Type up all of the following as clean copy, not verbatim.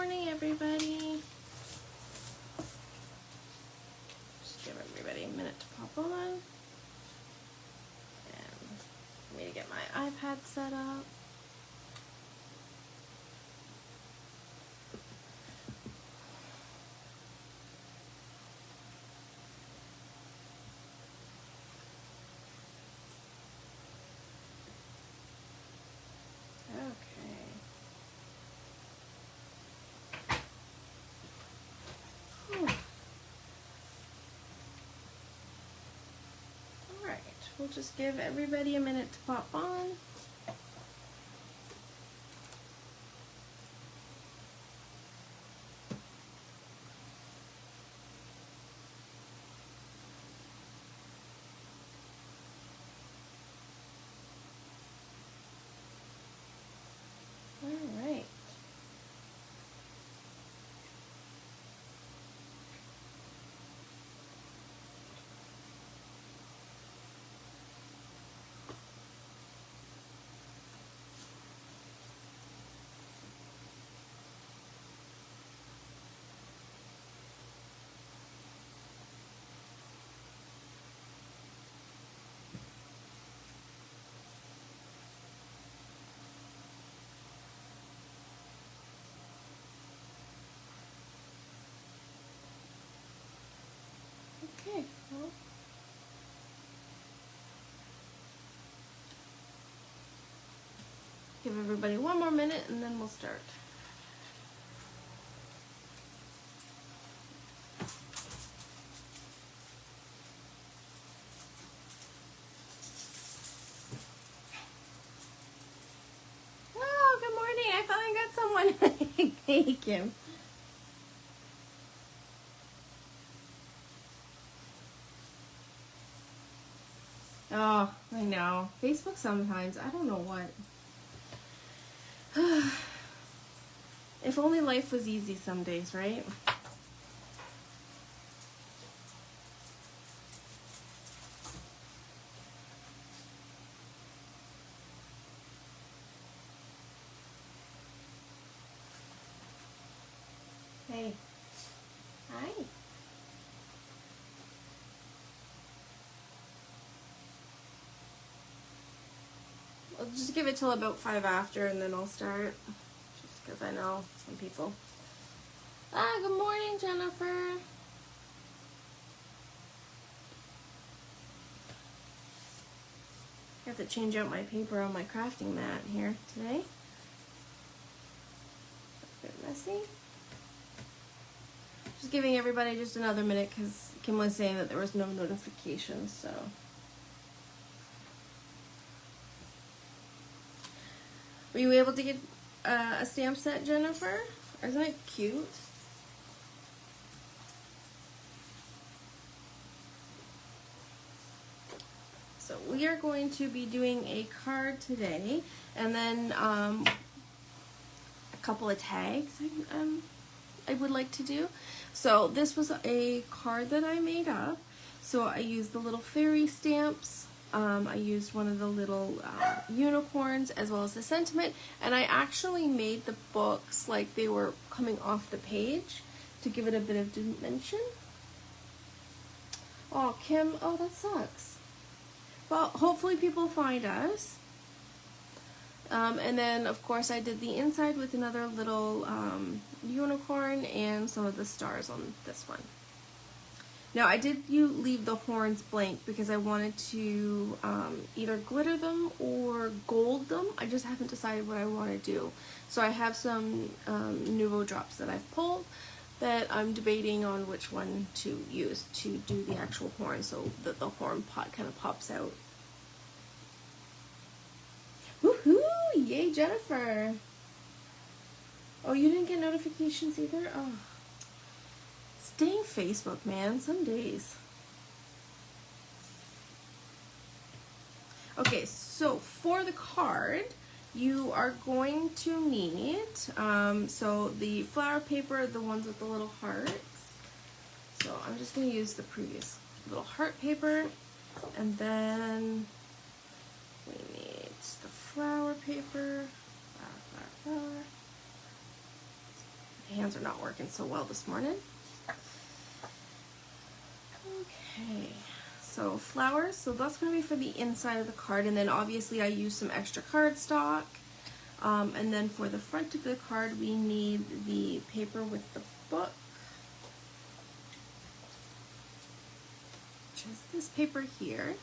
morning, everybody. Just give everybody a minute to pop on. And for me to get my iPad set up. We'll just give everybody a minute to pop on. All right. Okay, well, give everybody one more minute and then we'll start. Oh, good morning. I finally got someone. Thank you. Oh, I know. Facebook sometimes, I don't know what. If only life was easy some days, right? Hey. Hi. I'll just give it till about 5 after and then I'll start. Just because I know some people. Ah, good morning, Jennifer. I have to change out my paper on my crafting mat here today. A bit messy. Just giving everybody just another minute because Kim was saying that there was no notifications, so. Were you able to get a stamp set, Jennifer? Isn't it cute? So we are going to be doing a card today, and then a couple of tags I would like to do. So this was a card that I made up. So I used the little fairy stamps. I used one of the little unicorns as well as the sentiment, and I actually made the books like they were coming off the page to give it a bit of dimension. Oh, Kim, oh, that sucks. Well, hopefully people find us. And then, of course, I did the inside with another little unicorn and some of the stars on this one. Now, I did leave the horns blank because I wanted to either glitter them or gold them. I just haven't decided what I want to do. So I have some Nuvo drops that I've pulled that I'm debating on which one to use to do the actual horn so that the horn pot kind of pops out. Woohoo! Yay, Jennifer! Oh, you didn't get notifications either? Oh. Dang Facebook, man, some days. Okay, so for the card, you are going to need, so the flower paper, the ones with the little hearts. So I'm just going to use the previous little heart paper, and then we need the flower paper, flower. hands are not working so well this morning. Okay, so flowers, so that's going to be for the inside of the card, and then obviously I use some extra cardstock. And then for the front of the card, we need the paper with the book, which is this paper here.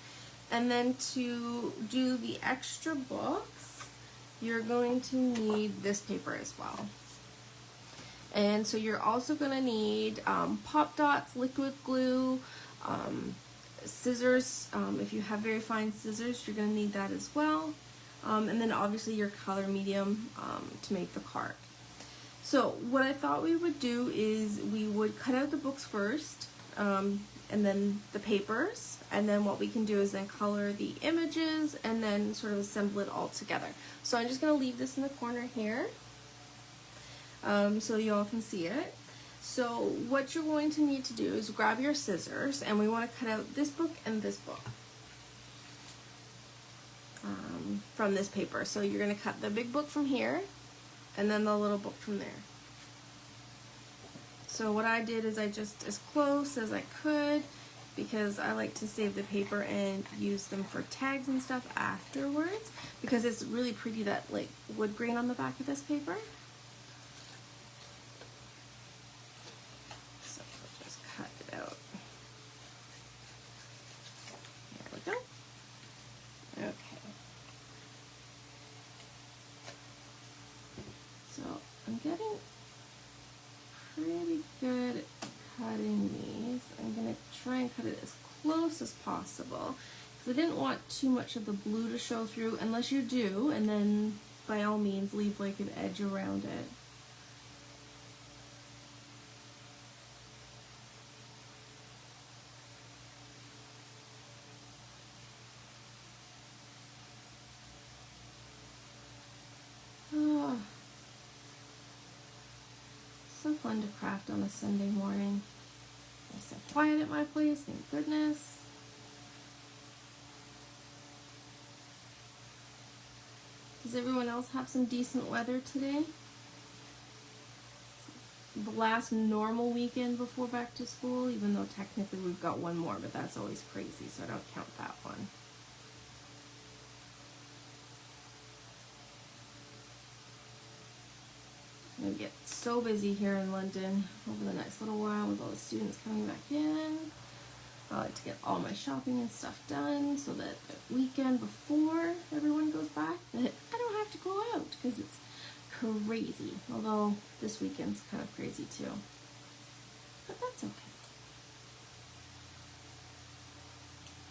And then to do the extra books, you're going to need this paper as well. And so you're also going to need pop dots, liquid glue, scissors. If you have very fine scissors, you're going to need that as well. And then obviously your color medium to make the card. So what I thought we would do is we would cut out the books first, and then the papers, and then what we can do is then color the images and then sort of assemble it all together. So I'm just going to leave this in the corner here so you all can see it. So what you're going to need to do is grab your scissors, and we want to cut out this book and this book from this paper. So you're going to cut the big book from here and then the little book from there. So what I did is I just as close as I could, because I like to save the paper and use them for tags and stuff afterwards, because it's really pretty, that like wood grain on the back of this paper. So I'll just cut it out. There we go. Okay. So I'm getting pretty good at cutting these. I'm going to try and cut it as close as possible, because I didn't want too much of the blue to show through, unless you do, and then by all means leave like an edge around it. So fun to craft on a Sunday morning. Nice and quiet at my place, thank goodness. Does everyone else have some decent weather today? The last normal weekend before back to school, even though technically we've got one more, but that's always crazy, so I don't count that one. I'm going to get so busy here in London over the next little while with all the students coming back in. I like to get all my shopping and stuff done so that the weekend before everyone goes back, that I don't have to go out, because it's crazy. Although this weekend's kind of crazy too. But that's okay.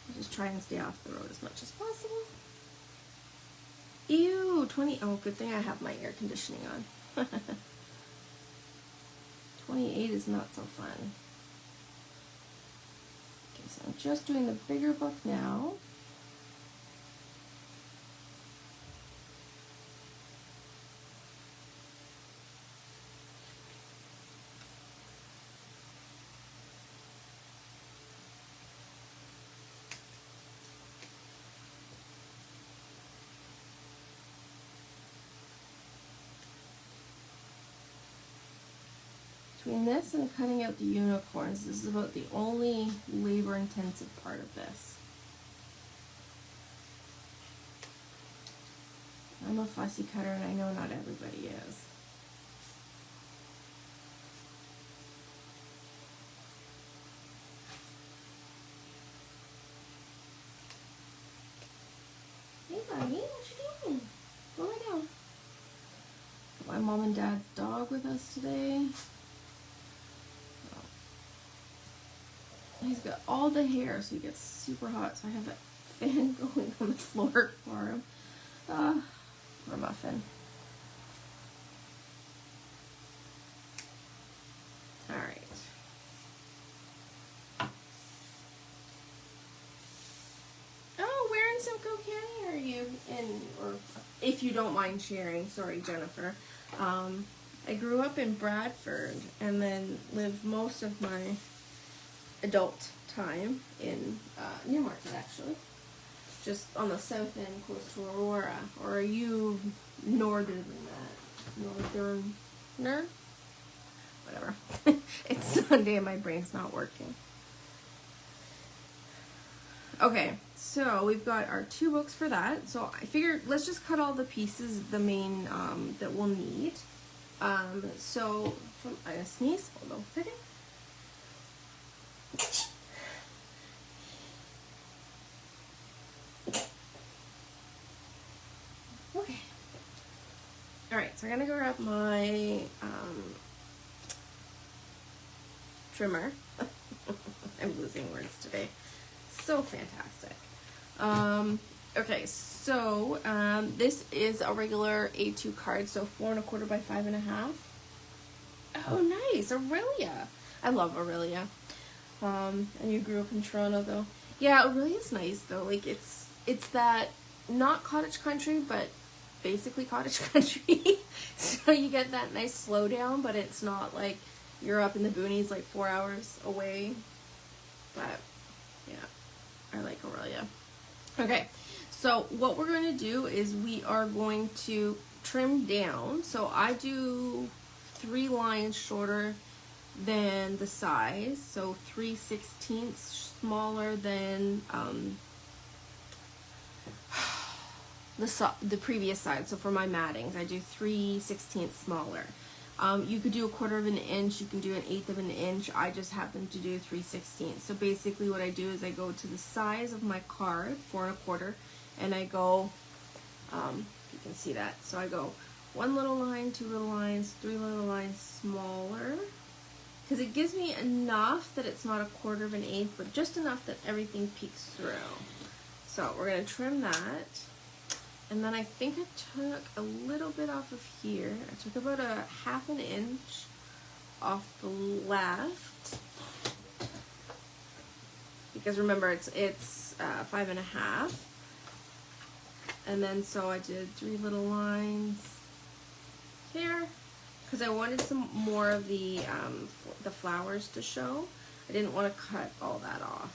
I'll just try and stay off the road as much as possible. Ew, 20. Oh, good thing I have my air conditioning on. 28 is not so fun. Okay, so I'm just doing the bigger book now. Between this and cutting out the unicorns, this is about the only labor-intensive part of this. I'm a fussy cutter, and I know not everybody is. Hey buddy, what you doing? Go lay down. Got my mom and dad's dog with us today. He's got all the hair, so he gets super hot, so I have that fan going on the floor for him. Poor Muffin. Alright. Oh, where in Simcoe County are you in, or if you don't mind sharing, sorry Jennifer. I grew up in Bradford and then lived most of my adult time in Newmarket, actually, just on the south end close to Aurora. Or are you northerner? whatever. It's Sunday and my brain's not working. Okay, so we've got our 2 books for that. So I figured let's just cut all the pieces, the main that we'll need. So I gotta sneeze. Hold on a second. Okay. All right, so I'm gonna go grab my trimmer. I'm losing words today. So fantastic. Okay, so this is a regular A2 card, so 4 1/4 by 5 1/2. Oh, nice, Aurelia. I love Aurelia. And you grew up in Toronto, though. Yeah, Aurelia's nice though. Like it's that not cottage country, but basically cottage country. So you get that nice slow down, but it's not like you're up in the boonies like 4 hours away. But yeah, I like Aurelia. Okay, so what we're going to do is we are going to trim down. So I do 3 lines shorter than the size, so 3/16 smaller than the previous side. So for my mattings, I do 3/16 smaller. You could do 1/4 of an inch, you can do 1/8 of an inch. I just happen to do 3/16. So basically what I do is I go to the size of my card, 4 1/4, and I go, you can see that. So I go 1 little line, 2 little lines, 3 little lines smaller, because it gives me enough that it's not 1/4 of an inch, but just enough that everything peeks through. So we're going to trim that. And then I think I took a little bit off of here. I took about a 1/2 inch off the left. Because remember, it's 5 1/2. And then so I did 3 little lines here, because I wanted some more of the flowers to show. I didn't want to cut all that off.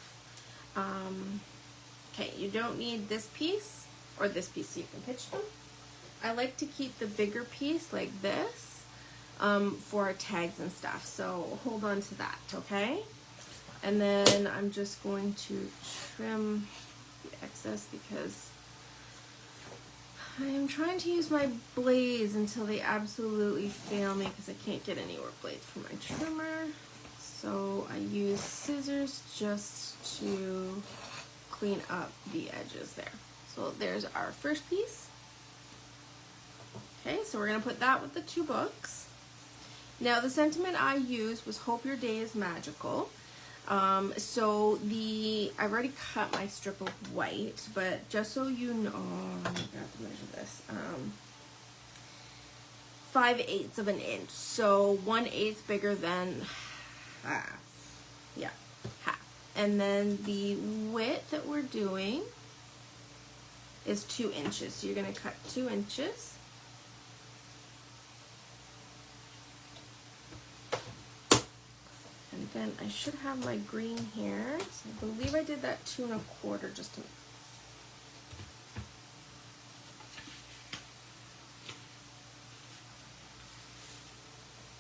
Okay, you don't need this piece or this piece, so you can pitch them. I like to keep the bigger piece like this for our tags and stuff, so hold on to that, okay? And then I'm just going to trim the excess because I am trying to use my blades until they absolutely fail me because I can't get any more blades for my trimmer. So I use scissors just to clean up the edges there. So there's our first piece. Okay, so we're going to put that with the 2 books. Now the sentiment I used was "Hope your day is magical." So I've already cut my strip of white, but just so you know, I have to measure this. 5/8 of an inch, so 1/8 bigger than half. Yeah, half. And then the width that we're doing is 2 inches. So you're going to cut 2 inches. And then I should have my green here. So I believe I did that 2 1/4 just to.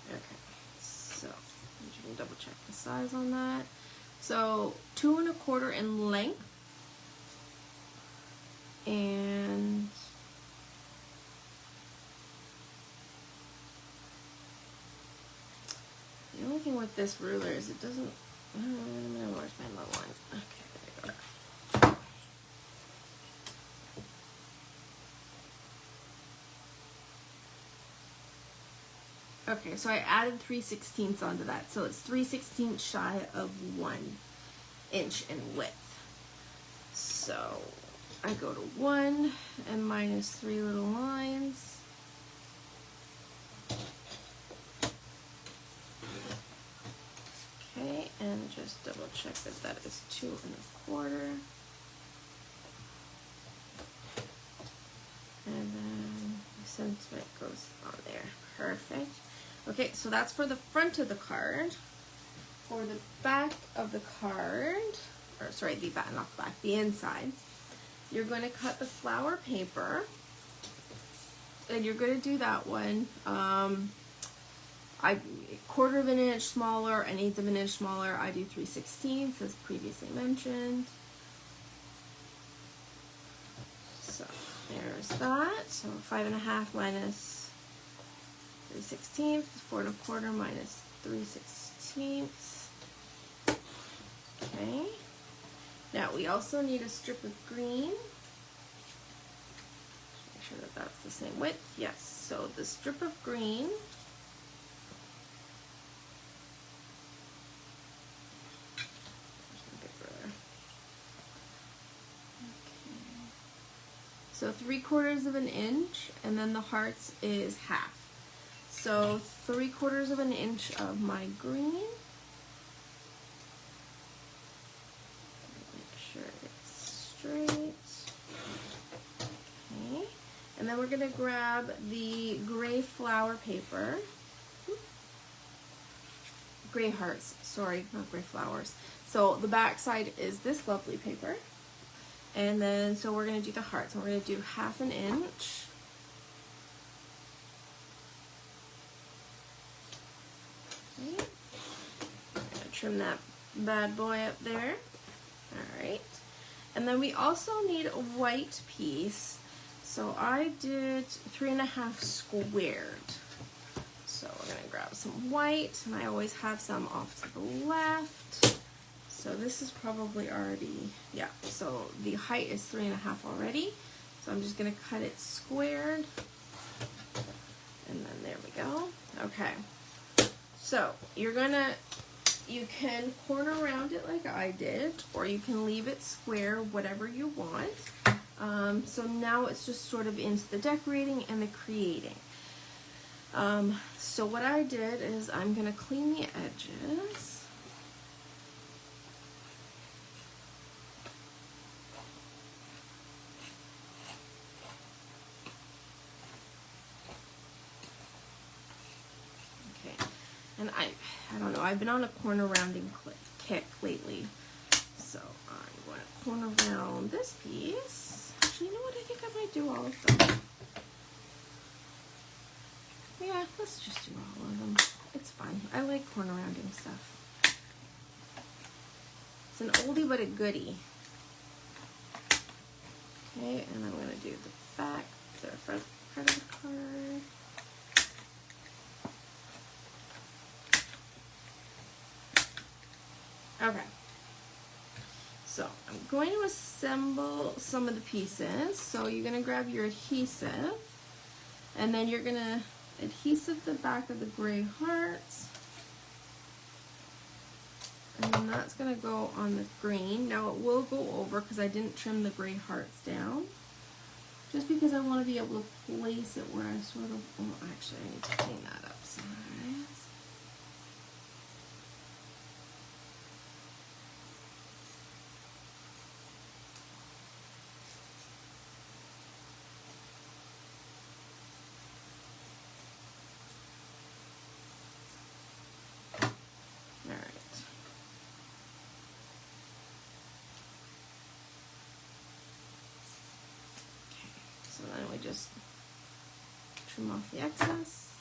Okay, so you can double check the size on that. So 2 1/4 in length. And the only thing with this ruler is it doesn't, where's my low one? Okay, there we go. Okay, so I added 3/16 onto that, so it's 3/16 shy of 1 inch in width. So I go to 1 and minus 3 little lines. Okay, and just double check that that is 2 1/4. And then the sentiment goes on there. Perfect. Okay, so that's for the front of the card. For the back of the card, or sorry, the back, not the back, the inside, you're going to cut the flower paper, and you're going to do that one. quarter of an inch smaller, an eighth of an inch smaller. I do 3/16 as previously mentioned. So there's that. So 5.5 minus 3/16, 4 1/4 minus 3/16. Okay. Now we also need a strip of green. Make sure that that's the same width. Yes. So the strip of green. So 3/4 of an inch, and then the hearts is half. So 3/4 of an inch of my green. Make sure it's straight. Okay. And then we're gonna grab the gray flower paper. Gray hearts, sorry, not gray flowers. So the back side is this lovely paper. And then, so we're going to do the hearts. And we're going to do 1/2 inch. Okay. I'm going to trim that bad boy up there. Alright. And then we also need a white piece. So I did 3.5 squared. So we're going to grab some white. And I always have some off to the left. So this is probably already, yeah, so the height is 3.5 already. So I'm just gonna cut it squared. And then there we go. Okay. So you can corner around it like I did, or you can leave it square, whatever you want. So now it's just sort of into the decorating and the creating. So what I did is I'm gonna clean the edges. And I don't know, I've been on a corner rounding kick lately. So I'm going to corner round this piece. Actually, you know what? I think I might do all of them. Yeah, let's just do all of them. It's fun. I like corner rounding stuff. It's an oldie but a goodie. Okay, and I'm going to do the back, the front part of the card. Okay, so I'm going to assemble some of the pieces. So you're going to grab your adhesive, and then you're going to adhesive the back of the gray hearts, and then that's going to go on the green. Now it will go over because I didn't trim the gray hearts down, just because I want to be able to place it where I sort of, oh, actually I need to clean that up, sorry. So then we just trim off the excess.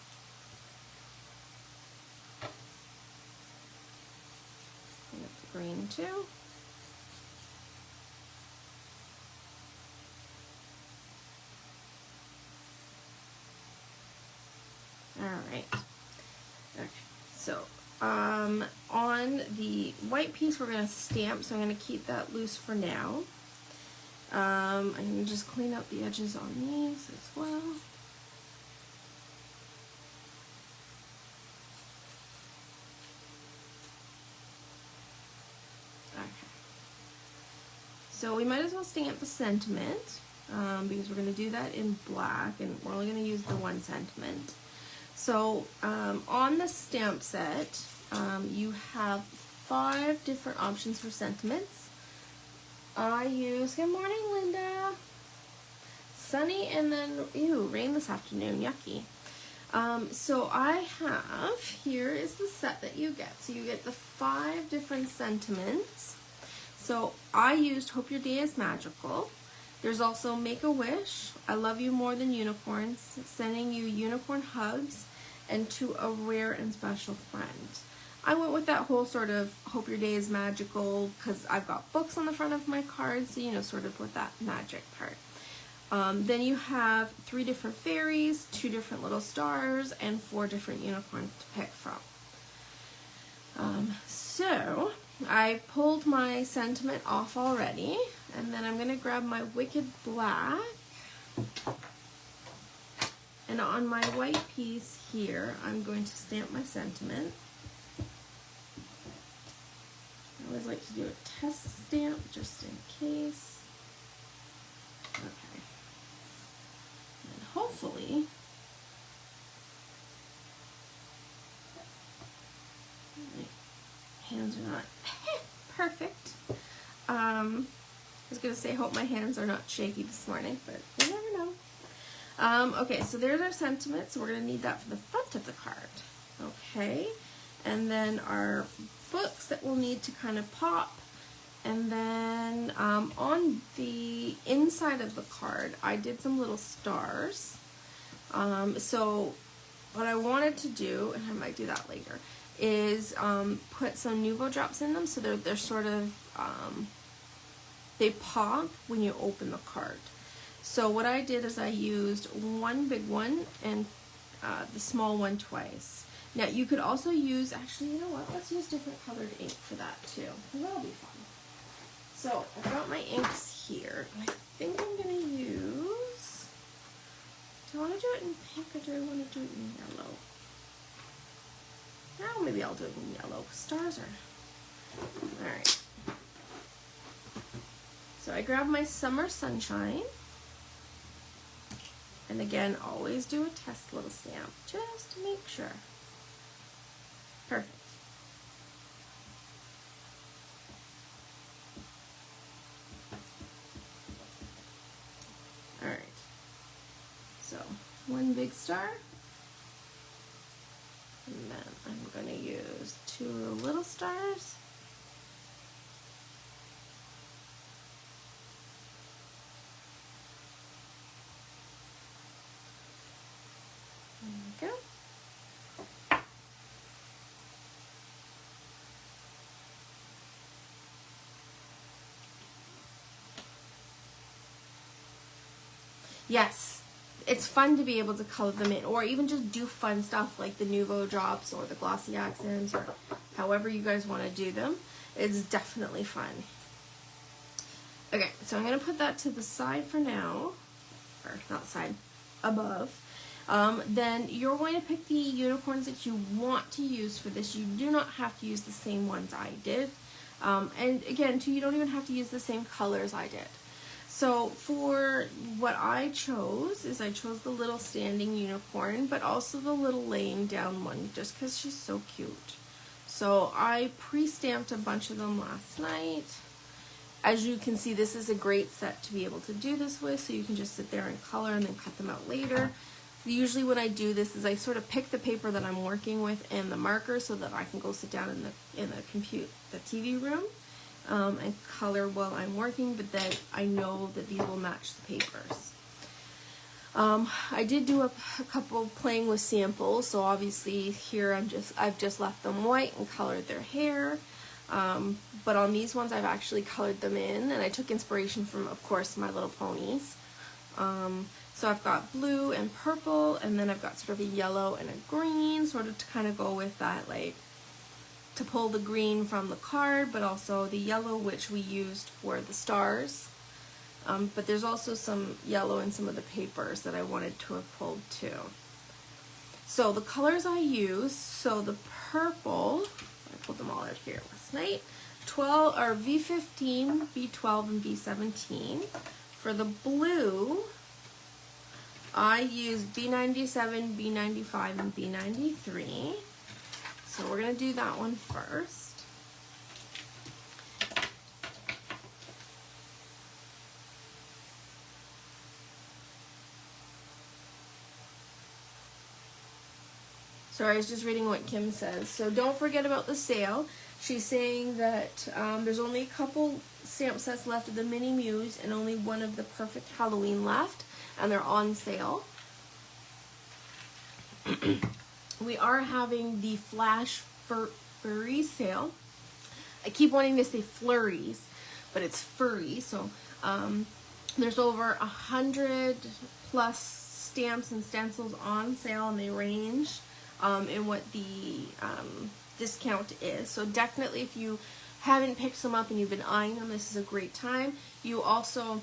Clean up the green too. Alright. Okay. So on the white piece we're going to stamp, so I'm going to keep that loose for now. I'm going to just clean up the edges on these as well. Okay. So we might as well stamp the sentiment, because we're going to do that in black, and we're only going to use the one sentiment. So on the stamp set, you have 5 different options for sentiments. I use, good morning, Linda. Sunny and then, ew, rain this afternoon, yucky. So I have, here is the set that you get. So you get the 5 different sentiments. So I used Hope Your Day is Magical. There's also Make a Wish, I Love You More Than Unicorns, Sending You Unicorn Hugs, and to a rare and special friend. I went with that whole sort of hope your day is magical because I've got books on the front of my cards, so you know, sort of with that magic part. Then you have 3 different fairies, 2 different little stars, and 4 different unicorns to pick from. So I pulled my sentiment off already, and then I'm going to grab my Wicked Black, and on my white piece here, I'm going to stamp my sentiment. I always like to do a test stamp just in case. Okay. And hopefully, my hands are not perfect. I was going to say, hope my hands are not shaky this morning, but you never know. Okay, so there's our sentiment, so we're going to need that for the front of the card. Okay, and then our books that we'll need to kind of pop. And then on the inside of the card, I did some little stars. So what I wanted to do, and I might do that later, is put some Nuvo drops in them, so they're sort of, they pop when you open the card. So what I did is I used one big one and the small one twice. Now you could also use, actually, you know what, let's use different colored ink for that too. That'll be fun. So I've got my inks here. I think I'm going to use, do I want to do it in pink or do I want to do it in yellow? Now maybe I'll do it in yellow. Stars are, alright. So I grab my Summer Sunshine. And again, always do a test little stamp, just to make sure. Perfect. All right. So, one big star. And then I'm going to use 2 little stars. There we go. Yes, it's fun to be able to color them in, or even just do fun stuff like the Nuvo drops or the glossy accents, or however you guys want to do them. It's definitely fun. Okay, so I'm going to put that to the side for now, or not side, above. Then you're going to pick the unicorns that you want to use for this. You do not have to use the same ones I did. And again, too, you don't even have to use the same colors I did. So for what I chose is I chose the little standing unicorn, but also the little laying down one, just because she's so cute. So I pre-stamped a bunch of them last night. As you can see, this is a great set to be able to do this with, so you can just sit there and color and then cut them out later. Usually when I do this is I sort of pick the paper that I'm working with and the marker so that I can go sit down in the TV room and color while I'm working, but then I know that these will match the papers. I did do a couple playing with samples, so obviously here I've just left them white and colored their hair. But on these ones I've actually colored them in, and I took inspiration from, of course, My Little Ponies. So I've got blue and purple, and then I've got sort of a yellow and a green, sort of to kind of go with that, like, to pull the green from the card, but also the yellow, which we used for the stars. But there's also some yellow in some of the papers that I wanted to have pulled too. So the colors I use, so the purple, I pulled them all out here last night, 12 or V15, V12, and V17. For the blue, I use B97, B95, and B93. So we're going to do that one first. Sorry, I was just reading what Kim says. So don't forget about the sale. She's saying that there's only a couple stamp sets left of the Mini Muse and only one of the Perfect Halloween left, and they're on sale. we are having the Flash Furry sale. I keep wanting to say flurries, but it's furry. So there's over 100 plus stamps and stencils on sale, and they range in what the discount is. So definitely, if you haven't picked some up and you've been eyeing them, this is a great time. You also,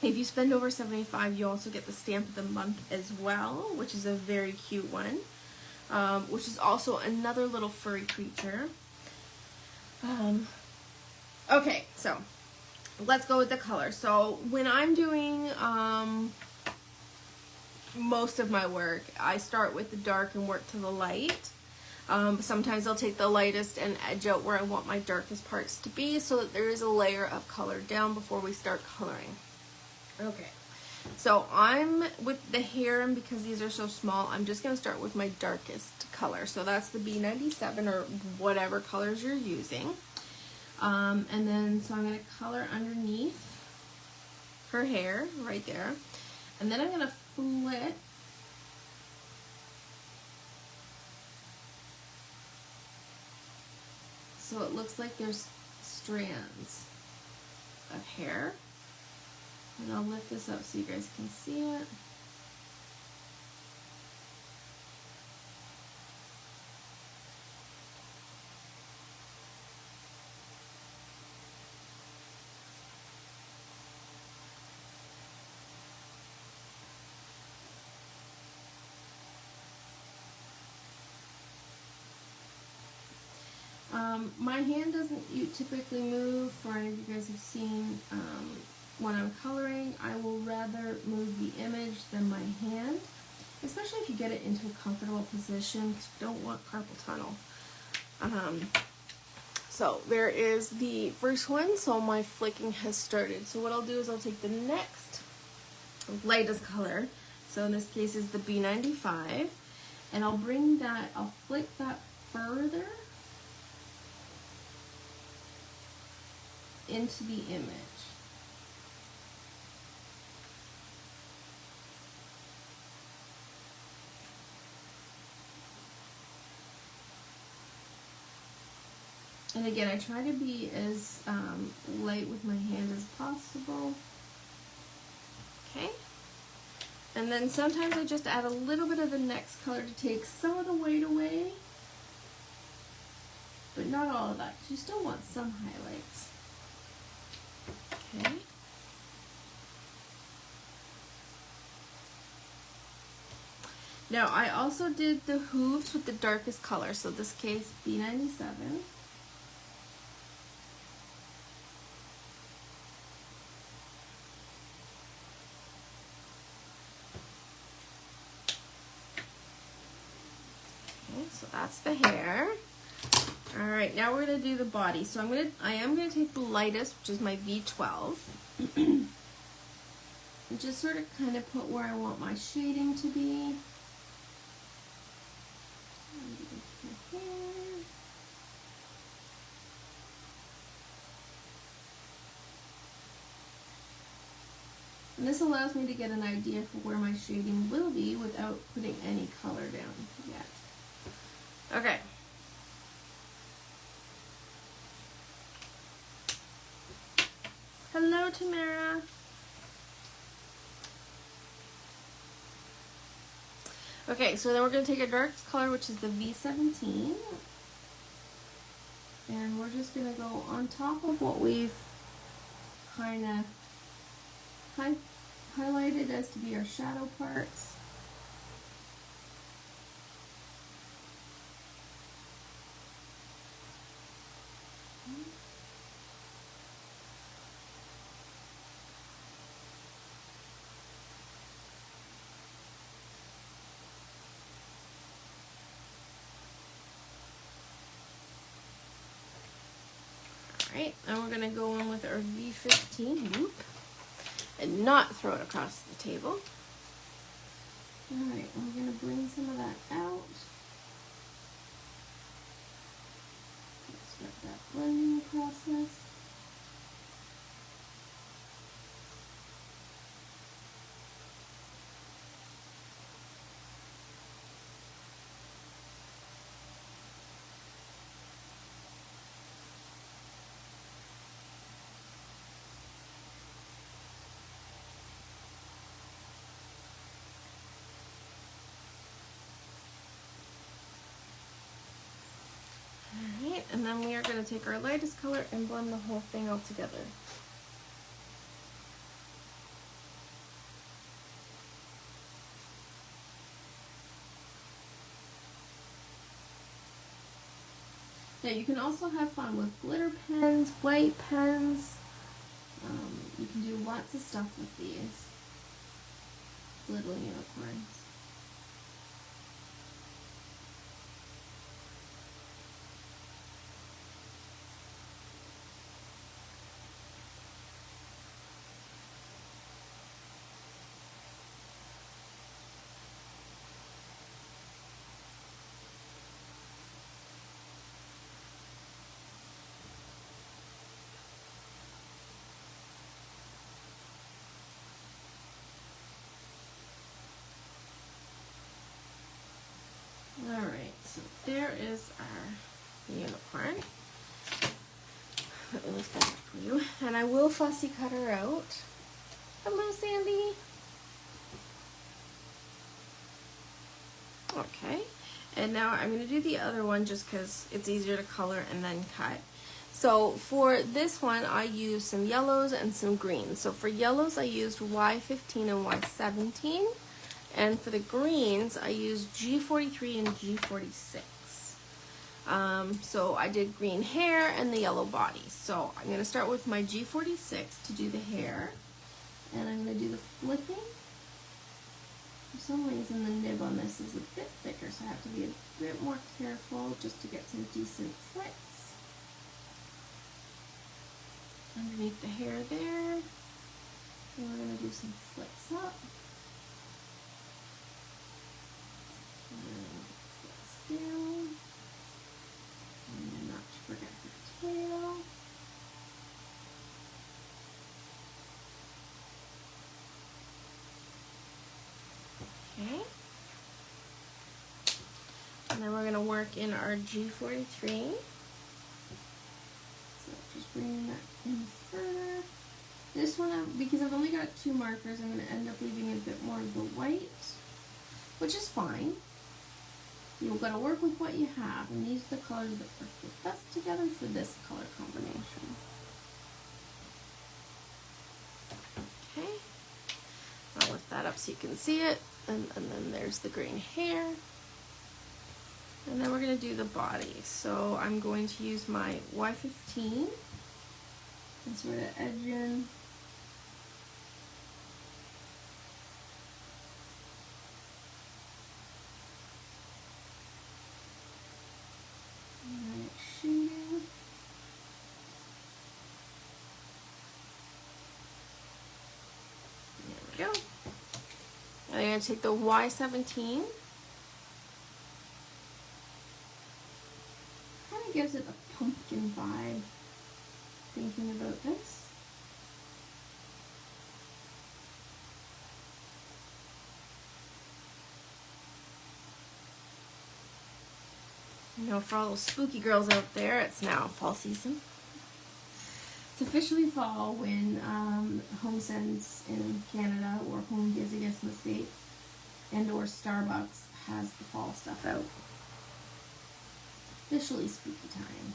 if you spend over $75, you also get the stamp of the month as well, which is a very cute one, which is also another little furry creature. Okay, so let's go with the color. So when I'm doing most of my work, I start with the dark and work to the light. Sometimes I'll take the lightest and edge out where I want my darkest parts to be, so that there is a layer of color down before we start coloring. Okay, so I'm with the hair, and because these are so small, I'm just going to start with my darkest color. So that's the B97 or whatever colors you're using. And then, so I'm going to color underneath her hair right there. And then I'm going to flip so it looks like there's strands of hair. And I'll lift this up so you guys can see it. My hand doesn't typically move. For any of you guys who've seen when I'm coloring, I will rather move the image than my hand, especially if you get it into a comfortable position, because you don't want carpal tunnel. So there is the first one. So my flicking has started. So what I'll do is I'll take the next lightest color. So in this case is the B95, and I'll bring that, I'll flick that further into the image. And again, I try to be as light with my hand as possible. Okay. And then sometimes I just add a little bit of the next color to take some of the weight away, but not all of that, because you still want some highlights. Okay. Now I also did the hooves with the darkest color, so this case B97. Okay, so that's the hair. All right, now we're gonna do the body. So I am gonna take the lightest, which is my V12, and just sort of kind of put where I want my shading to be. And this allows me to get an idea for where my shading will be without putting any color down yet. Okay. Hello, Tamara. Okay, so then we're going to take our darkest color, which is the V17. And we're just going to go on top of what we've kind of highlighted as to be our shadow parts. Alright, and we're going to go in with our V15 loop and not throw it across the table. Alright, I'm going to bring some of that out. Start that blending process. And then we are going to take our lightest color and blend the whole thing all together. Now you can also have fun with glitter pens, white pens. You can do lots of stuff with these little unicorns. Alright, so there is our unicorn. Let me lift that up for you. And I will fussy cut her out. Hello, Sandy. Okay, and now I'm going to do the other one just because it's easier to color and then cut. So for this one, I used some yellows and some greens. So for yellows, I used Y15 and Y17. And for the greens, I used G43 and G46. So I did green hair and the yellow body. So I'm going to start with my G46 to do the hair. And I'm going to do the flipping. For some reason, the nib on this is a bit thicker, so I have to be a bit more careful just to get some decent flicks. Underneath the hair there. And we're going to do some flicks up. And flicks down. And then not to forget the tail. Okay. And then we're going to work in our G43. So just bringing that in further. This one, because I've only got 2 markers, I'm going to end up leaving a bit more of the white, which is fine. You've got to work with what you have, and these are the colors that work the best together for this color combination. Okay. I'll lift that up so you can see it. And then there's the green hair. And then we're going to do the body. So I'm going to use my Y15 and sort of edge in. Right shading. There we go. And I'm going to take the Y17. Kind of gives it a pumpkin vibe, thinking about this. You know, for all those spooky girls out there, it's now fall season. It's officially fall when HomeSense in Canada, or HomeGives, I guess, in the States, and or Starbucks has the fall stuff out. Officially spooky time.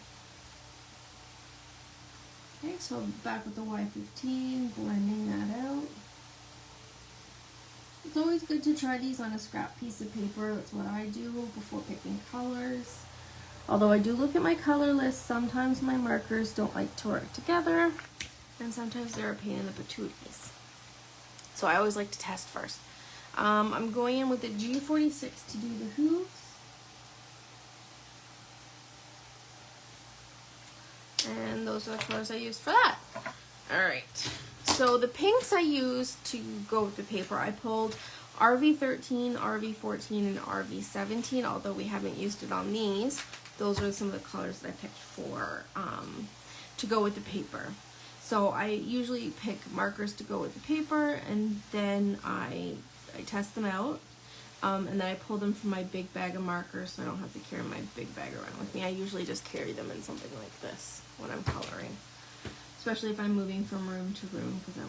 Okay, so back with the Y15, blending that out. It's always good to try these on a scrap piece of paper. That's what I do before picking colors. Although I do look at my color list, sometimes my markers don't like to work together, and sometimes they're a pain in the patooties. So I always like to test first. I'm going in with the G46 to do the hooves. And those are the colors I used for that. Alright, so the pinks I used to go with the paper, I pulled RV13, RV14, and RV17, although we haven't used it on these. Those are some of the colors that I picked for to go with the paper. So I usually pick markers to go with the paper, and then I test them out, and then I pull them from my big bag of markers so I don't have to carry my big bag around with me. I usually just carry them in something like this when I'm coloring, especially if I'm moving from room to room, because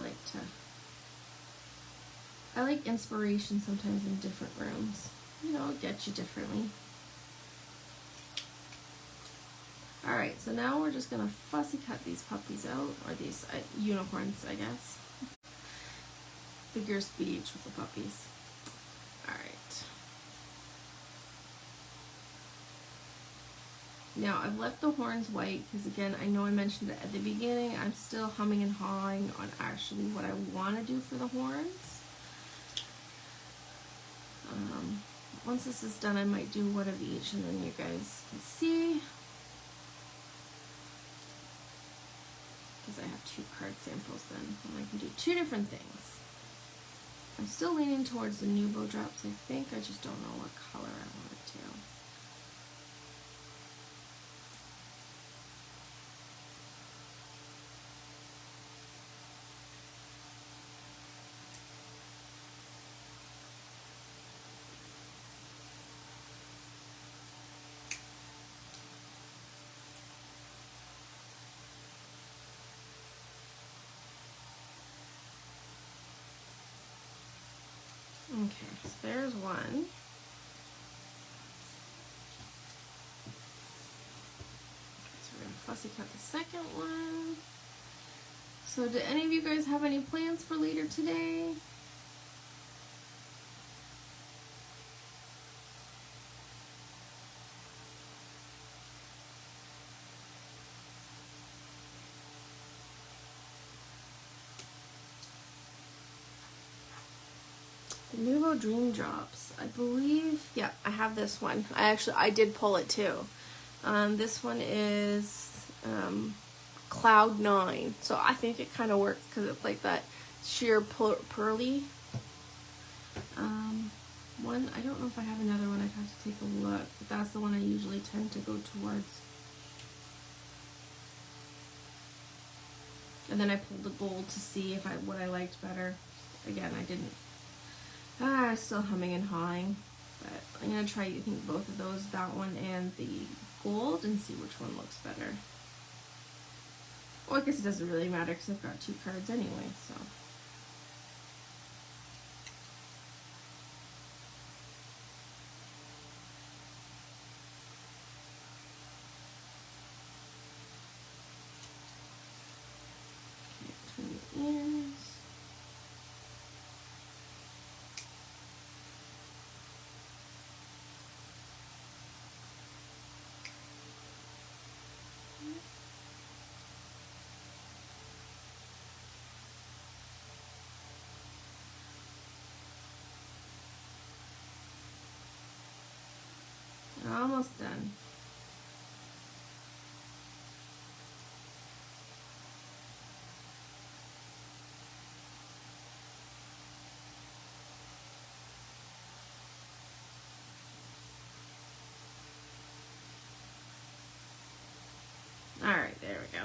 I like inspiration sometimes in different rooms. You know, it gets you differently. Alright, so now we're just going to fussy cut these puppies out, or these unicorns, I guess. Figure of speech with the puppies. Alright. Now, I've left the horns white because, again, I know I mentioned it at the beginning. I'm still humming and hawing on actually what I want to do for the horns. Once this is done, I might do one of each, and then you guys can see. Because I have 2 card samples then, and I can do 2 different things. I'm still leaning towards the Nuvo drops, I think. I just don't know what color I want it to. Okay, so there's one. So we're going to fussy cut the second one. So do any of you guys have any plans for later today? The Nuvo Dream Drops, I believe. Yeah, I have this one. I did pull it too. This one is Cloud 9, so I think it kind of works because it's like that sheer pearly one. I don't know if I have another one. I'd have to take a look, but that's the one I usually tend to go towards. And then I pulled the gold to see if what I liked better. Again, I didn't. Still humming and hawing, but I'm gonna try using both of those, that one and the gold, and see which one looks better. Well, I guess it doesn't really matter because I've got 2 cards anyway, so. Okay, between the ears. Almost done. Alright, there we go.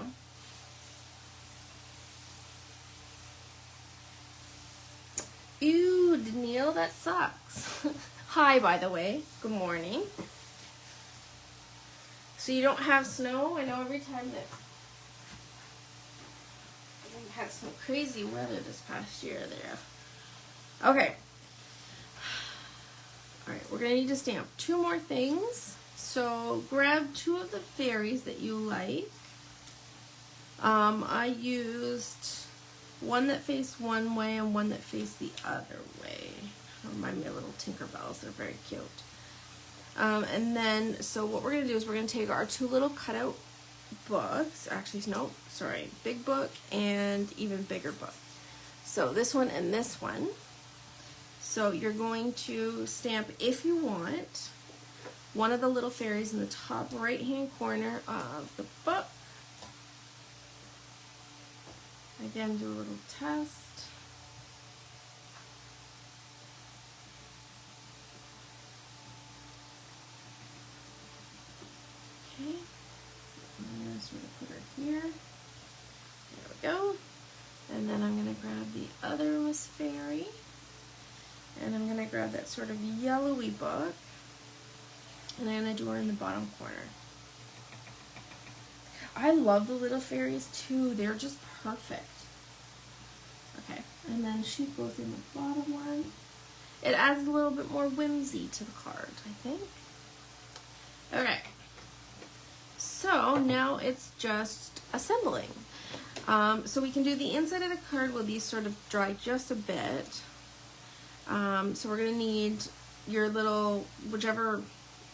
Ew, Danielle, that sucks. Hi, by the way. Good morning. So you don't have snow? I know every time that we've had some crazy weather this past year there. Okay. Alright, we're going to need to stamp 2 more things. So grab 2 of the fairies that you like. I used one that faced one way and one that faced the other way. Remind me of little Tinkerbells. They're very cute. And then, so what we're going to do is we're going to take our 2 little cutout books. Actually, no, sorry. Big book and even bigger book. So this one and this one. So you're going to stamp, if you want, one of the little fairies in the top right-hand corner of the book. Again, do a little test. Okay, I'm going to sort of put her here. There we go. And then I'm going to grab the other Miss Fairy. And I'm going to grab that sort of yellowy book. And I'm going to do her in the bottom corner. I love the little fairies too. They're just perfect. Okay, and then she goes in the bottom one. It adds a little bit more whimsy to the card, I think. Okay. So, So now it's just assembling. So we can do the inside of the card while these sort of dry just a bit. So we're gonna need your little, whichever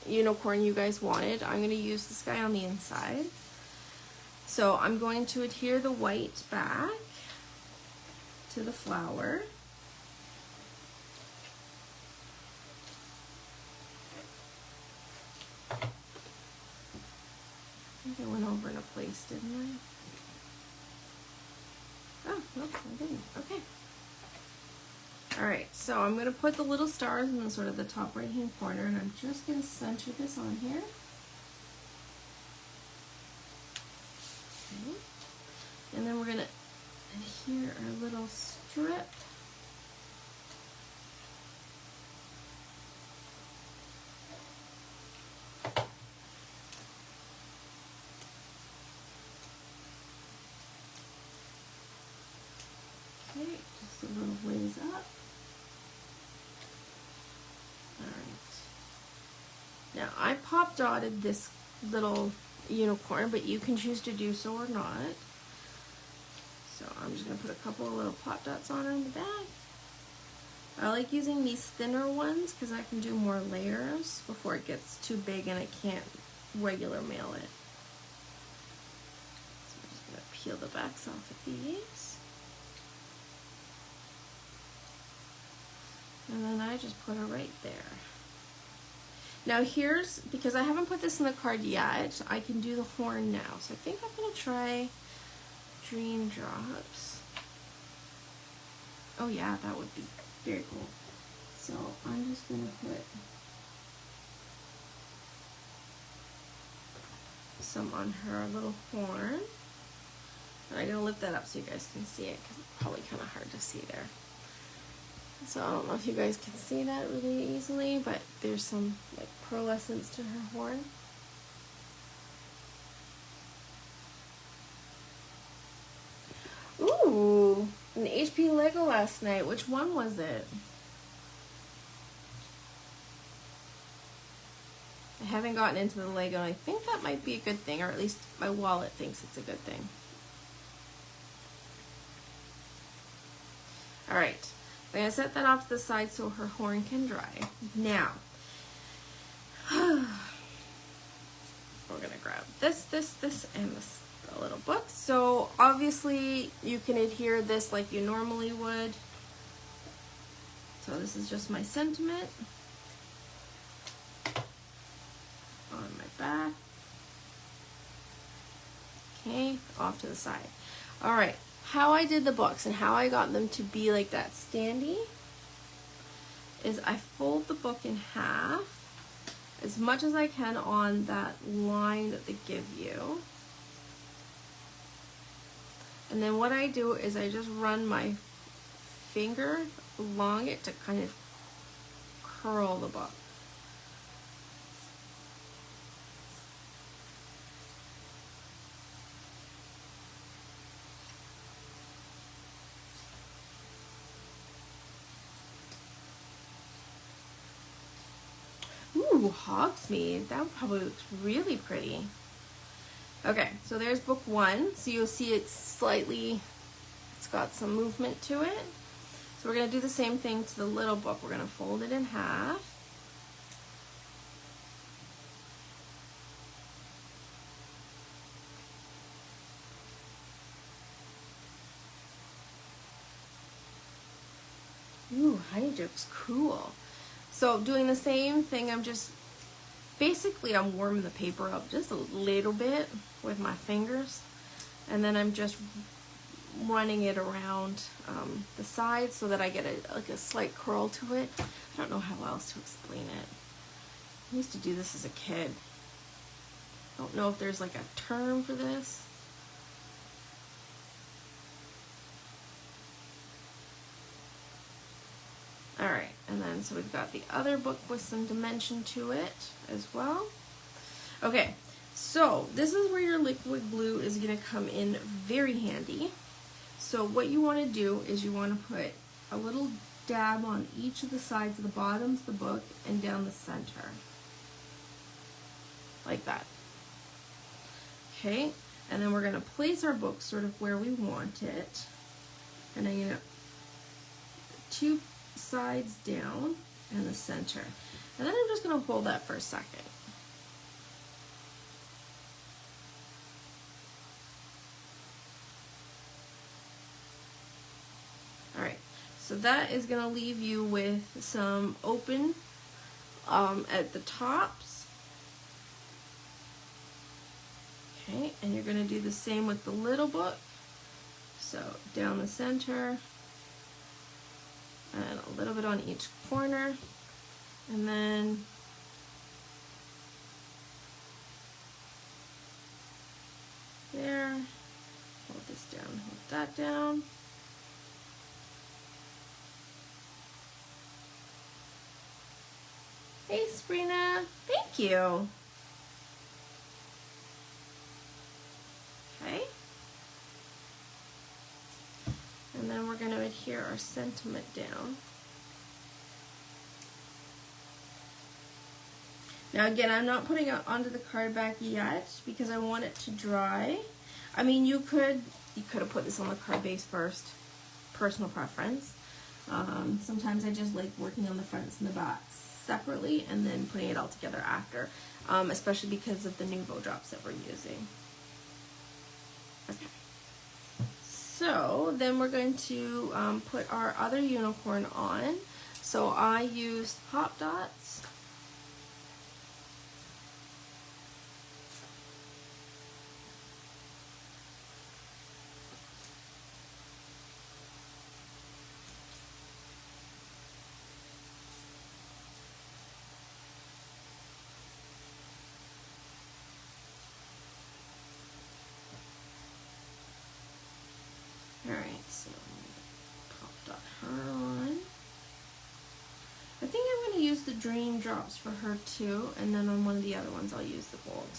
unicorn you guys wanted. I'm gonna use this guy on the inside. So I'm going to adhere the white back to the flower. I think I went over in a place, didn't I? Oh, nope, I didn't. Okay. Alright, so I'm going to put the little stars in the sort of the top right hand corner, and I'm just going to center this on here. Okay. And then we're going to adhere our little strip. Okay, just a little ways up. Alright. Now I pop dotted this little unicorn, but you can choose to do so or not. So I'm just going to put a couple of little pop dots on her in the back. I like using these thinner ones because I can do more layers before it gets too big and I can't regular mail it. So I'm just going to peel the backs off of these. And then I just put her right there. Now here's, because I haven't put this in the card yet, I can do the horn now. So I think I'm going to try Dream Drops. Oh yeah, that would be very cool. So I'm just going to put some on her little horn. And I'm going to lift that up so you guys can see it because it's probably kind of hard to see there. So I don't know if you guys can see that really easily, but there's some like pearlescence to her horn. Ooh, an HP Lego last night. Which one was it? I haven't gotten into the Lego, and I think that might be a good thing, or at least my wallet thinks it's a good thing. All right. I'm going to set that off to the side so her horn can dry. Now, we're going to grab this, and this little book. So obviously you can adhere this like you normally would. So this is just my sentiment on my back. Okay, off to the side. All right. How I did the books and how I got them to be like that standy is I fold the book in half as much as I can on that line that they give you. And then what I do is I just run my finger along it to kind of curl the book. Ooh, Hogsmeade. That probably looks really pretty. Okay, so there's book one. So you'll see it's got some movement to it. So we're going to do the same thing to the little book. We're going to fold it in half. Ooh, Honeyduke's cool. So doing the same thing, I'm warming the paper up just a little bit with my fingers, and then I'm just running it around the sides so that I get a slight curl to it. I don't know how else to explain it. I used to do this as a kid. I don't know if there's like a term for this. Alright, and then so we've got the other book with some dimension to it as well. Okay, so this is where your liquid glue is going to come in very handy. So what you want to do is you want to put a little dab on each of the sides of the bottoms of the book and down the center. Like that. Okay, and then we're going to place our book sort of where we want it. And I'm going to 2 sides down and the center. And then I'm just going to hold that for a second. Alright, so that is going to leave you with some open at the tops. Okay, and you're going to do the same with the little book. So down the center and a little bit on each corner, and then there, hold this down, hold that down. Hey Sabrina, thank you. Okay. And then we're going to adhere our sentiment down. Now again, I'm not putting it onto the card back yet because I want it to dry. I mean, you could have put this on the card base first, personal preference. Sometimes I just like working on the fronts and the backs separately and then putting it all together after, especially because of the new bow drops that we're using. Okay. So then we're going to put our other unicorn on. So I used Pop Dots. Alright, so Pop Dot her on. I think I'm going to use the Dream Drops for her too, and then on one of the other ones I'll use the gold.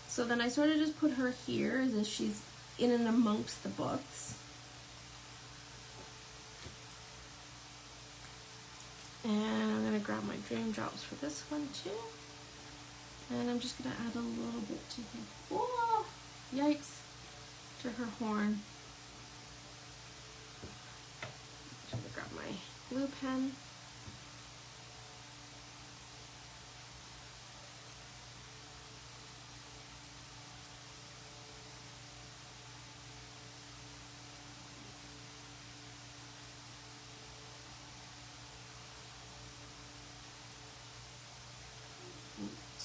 So then I sort of just put her here as if she's in and amongst the books. And I'm going to grab my Dream Drops for this one too. And I'm just going to add a little bit to her. Whoa! Yikes! To her horn. I'm going to grab my blue pen.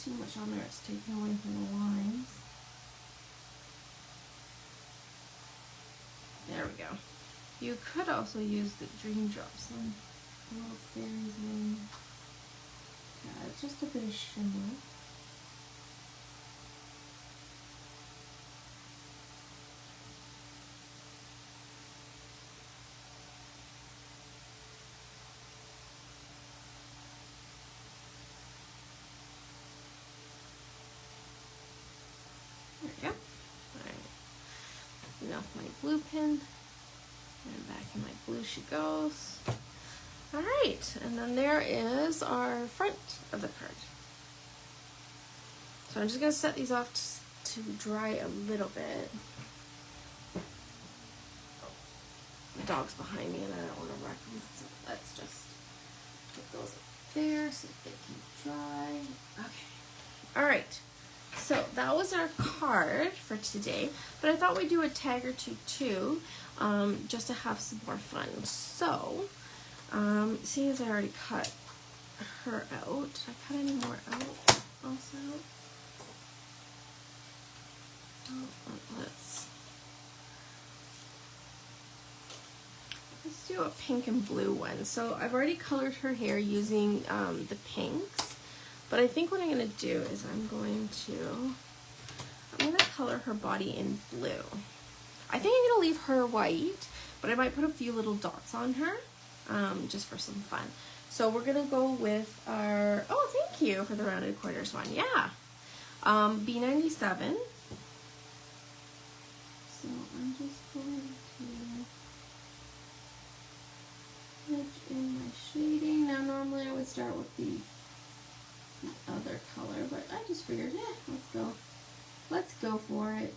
Too much on there, it's taking away from the lines. There we go. You could also use the Dream Drops on the little fairies in. Yeah, it's just a bit of shimmer. There we go. Alright. Enough my blue pen. And back in my blue she goes. Alright, and then there is our front of the card. So I'm just going to set these off to dry a little bit. The dog's behind me and I don't want to wreck them, so let's just put those up there so they can dry. Okay. Alright. So that was our card for today, but I thought we'd do a tag or two too, just to have some more fun. So, seeing as I already cut her out, did I cut any more out also? Oh, let's do a pink and blue one. So I've already colored her hair using the pinks. But I think what I'm going to do is I'm going to color her body in blue. I think I'm going to leave her white, but I might put a few little dots on her, just for some fun. So we're going to go with our, oh, thank you for the rounded quarters one. Yeah. B97. So I'm just going to edge in my shading. Now normally I would start with the other color, but I just figured, yeah, let's go Let's go for it.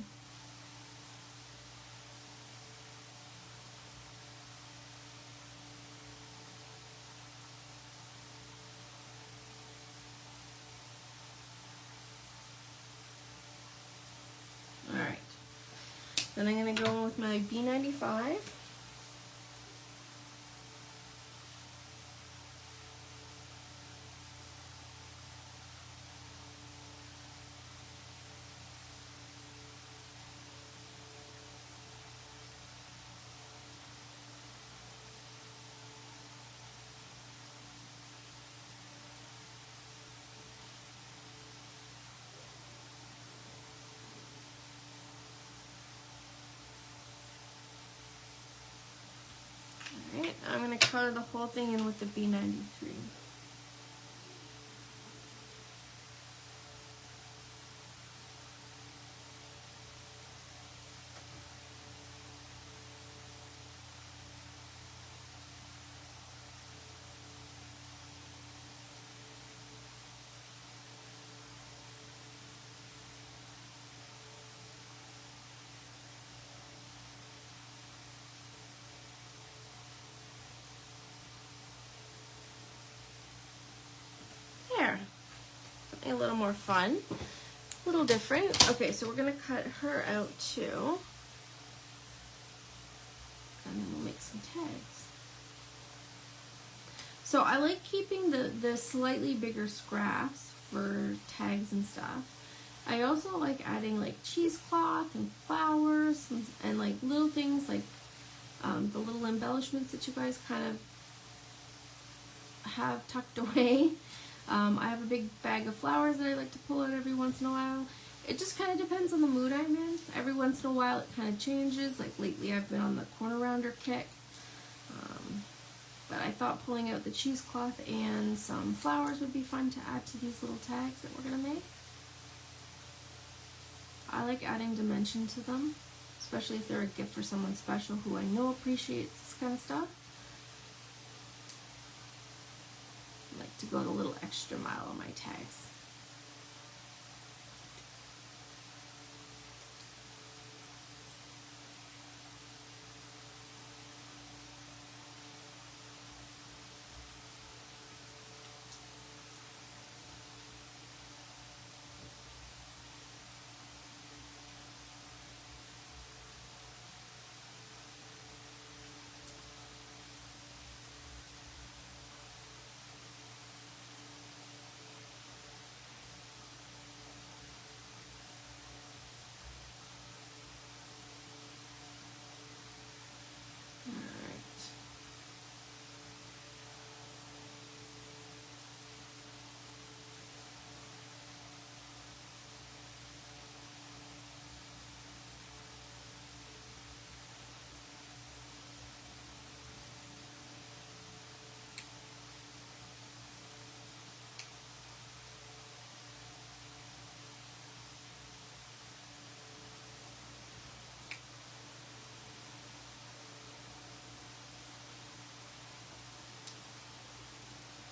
Alright. Then I'm going to go in with my B95. Alright, I'm going to color the whole thing in with the B93. There. Something a little more fun. A little different. Okay, so we're going to cut her out too. And then we'll make some tags. So I like keeping the slightly bigger scraps for tags and stuff. I also like adding like cheesecloth and flowers and like little things like the little embellishments that you guys kind of have tucked away. I have a big bag of flowers that I like to pull out every once in a while. It just kind of depends on the mood I'm in. Every once in a while it kind of changes. Like lately I've been on the corner rounder kick. But I thought pulling out the cheesecloth and some flowers would be fun to add to these little tags that we're going to make. I like adding dimension to them, especially if they're a gift for someone special who I know appreciates this kind of stuff. I like to go the little extra mile on my tags.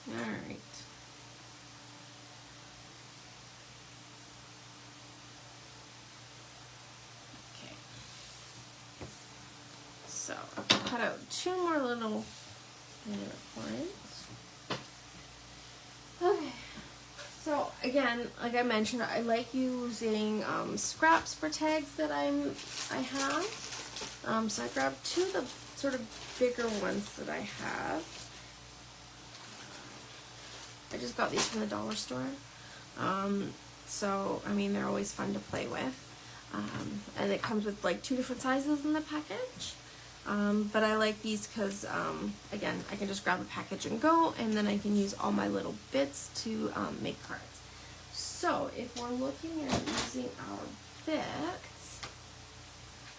Alright. Okay. So, I'll cut out two more little unicorns. Okay. So, again, like I mentioned, I like using scraps for tags that I have. So I grabbed two of the sort of bigger ones that I have. I just got these from the dollar store. So, I mean, they're always fun to play with. And it comes with like 2 different sizes in the package. But I like these because, again, I can just grab a package and go, and then I can use all my little bits to make cards. So, if we're looking at using our bits,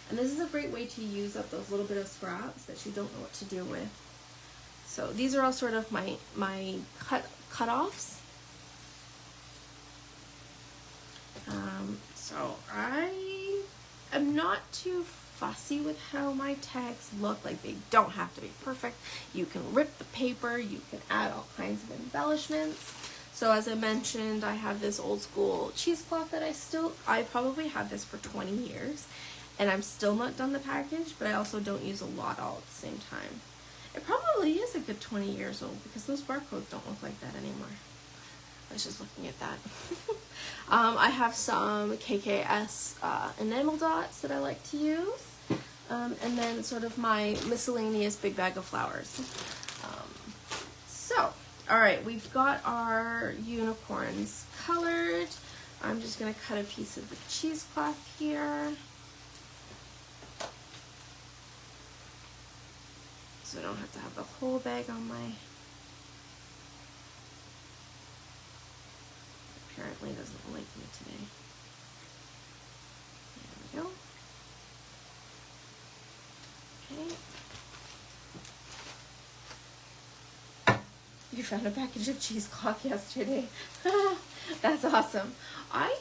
and this is a great way to use up those little bit of scraps that you don't know what to do with. So these are all sort of my cut-offs. So I am not too fussy with how my tags look. Like, they don't have to be perfect. You can rip the paper, you can add all kinds of embellishments. So as I mentioned, I have this old school cheesecloth that I probably had this for 20 years, and I'm still not done the package, but I also don't use a lot all at the same time. It probably is a good 20 years old because those barcodes don't look like that anymore. I was just looking at that. I have some KKS enamel dots that I like to use, and then sort of my miscellaneous big bag of flowers. So, all right, we've got our unicorns colored. I'm just gonna cut a piece of the cheesecloth here. So I don't have to have the whole bag on my... Apparently doesn't like me today. There we go. Okay. You found a package of cheesecloth yesterday. That's awesome. I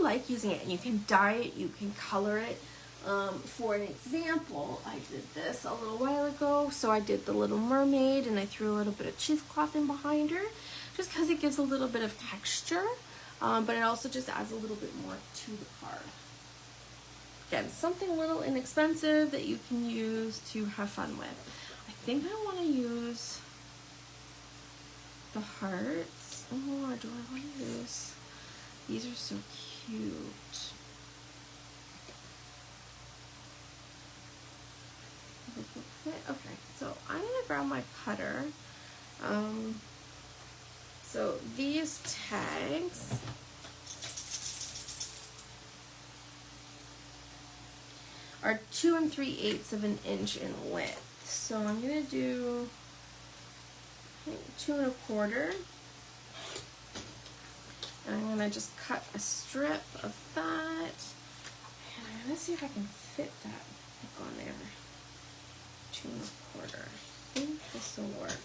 like using it, and you can dye it, you can color it. For an example, I did this a little while ago. So I did the Little Mermaid, and I threw a little bit of cheesecloth in behind her, just because it gives a little bit of texture, but it also just adds a little bit more to the card. Again, something a little inexpensive that you can use to have fun with. I think I want to use the hearts. Oh, do I want to use... These are so cute. Okay, so I'm gonna grab my cutter. So these tags are 2 3/8 of an inch in width. So I'm gonna do 2 1/4, and I'm gonna just cut a strip of that. And I'm gonna see if I can fit that on there. 2 1/4. I think this will work.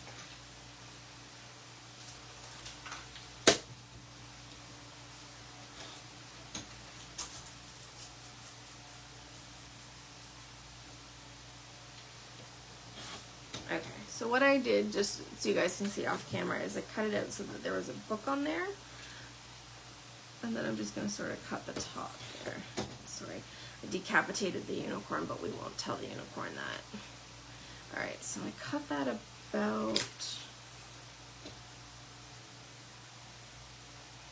Okay, so what I did, just so you guys can see off camera, is I cut it out so that there was a book on there. And then I'm just going to sort of cut the top there. Sorry, I decapitated the unicorn, but we won't tell the unicorn that. Alright, so I cut that about...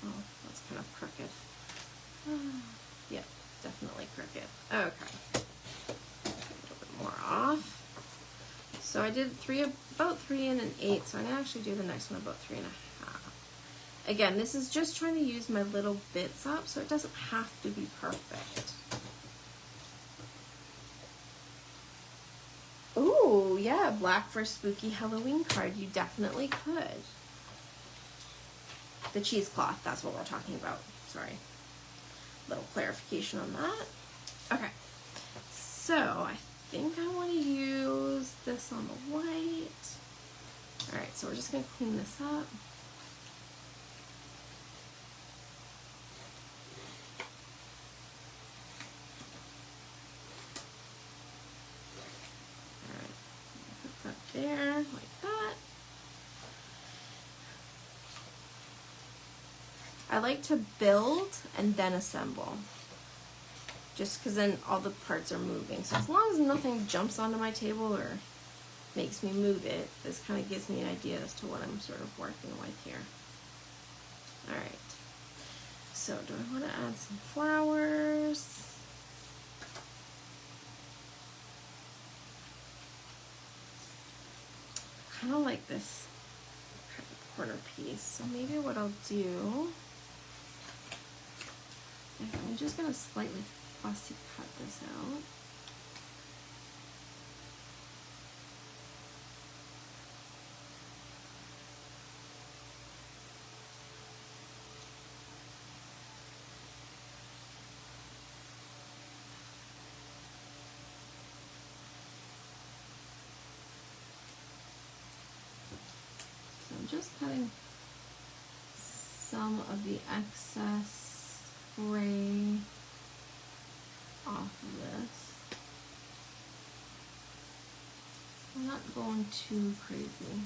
Oh, that's kind of crooked. Yep, definitely crooked. Okay. A little bit more off. So I did about 3 1/8, so I'm going to actually do the next one about 3 1/2. Again, this is just trying to use my little bits up, so it doesn't have to be perfect. Ooh, yeah, black for spooky Halloween card. You definitely could. The cheesecloth, that's what we're talking about. Sorry. Little clarification on that. Okay. So, I think I want to use this on the white. Alright, so we're just going to clean this up. There, like that. I like to build and then assemble, just because then all the parts are moving. So as long as nothing jumps onto my table or makes me move it, this kind of gives me an idea as to what I'm sort of working with here. Alright, so do I want to add some flowers? Kind of like this kind of corner piece. So maybe what I'll do, I'm just going to slightly fussy cut this out. Just cutting some of the excess gray off of this. I'm not going too crazy.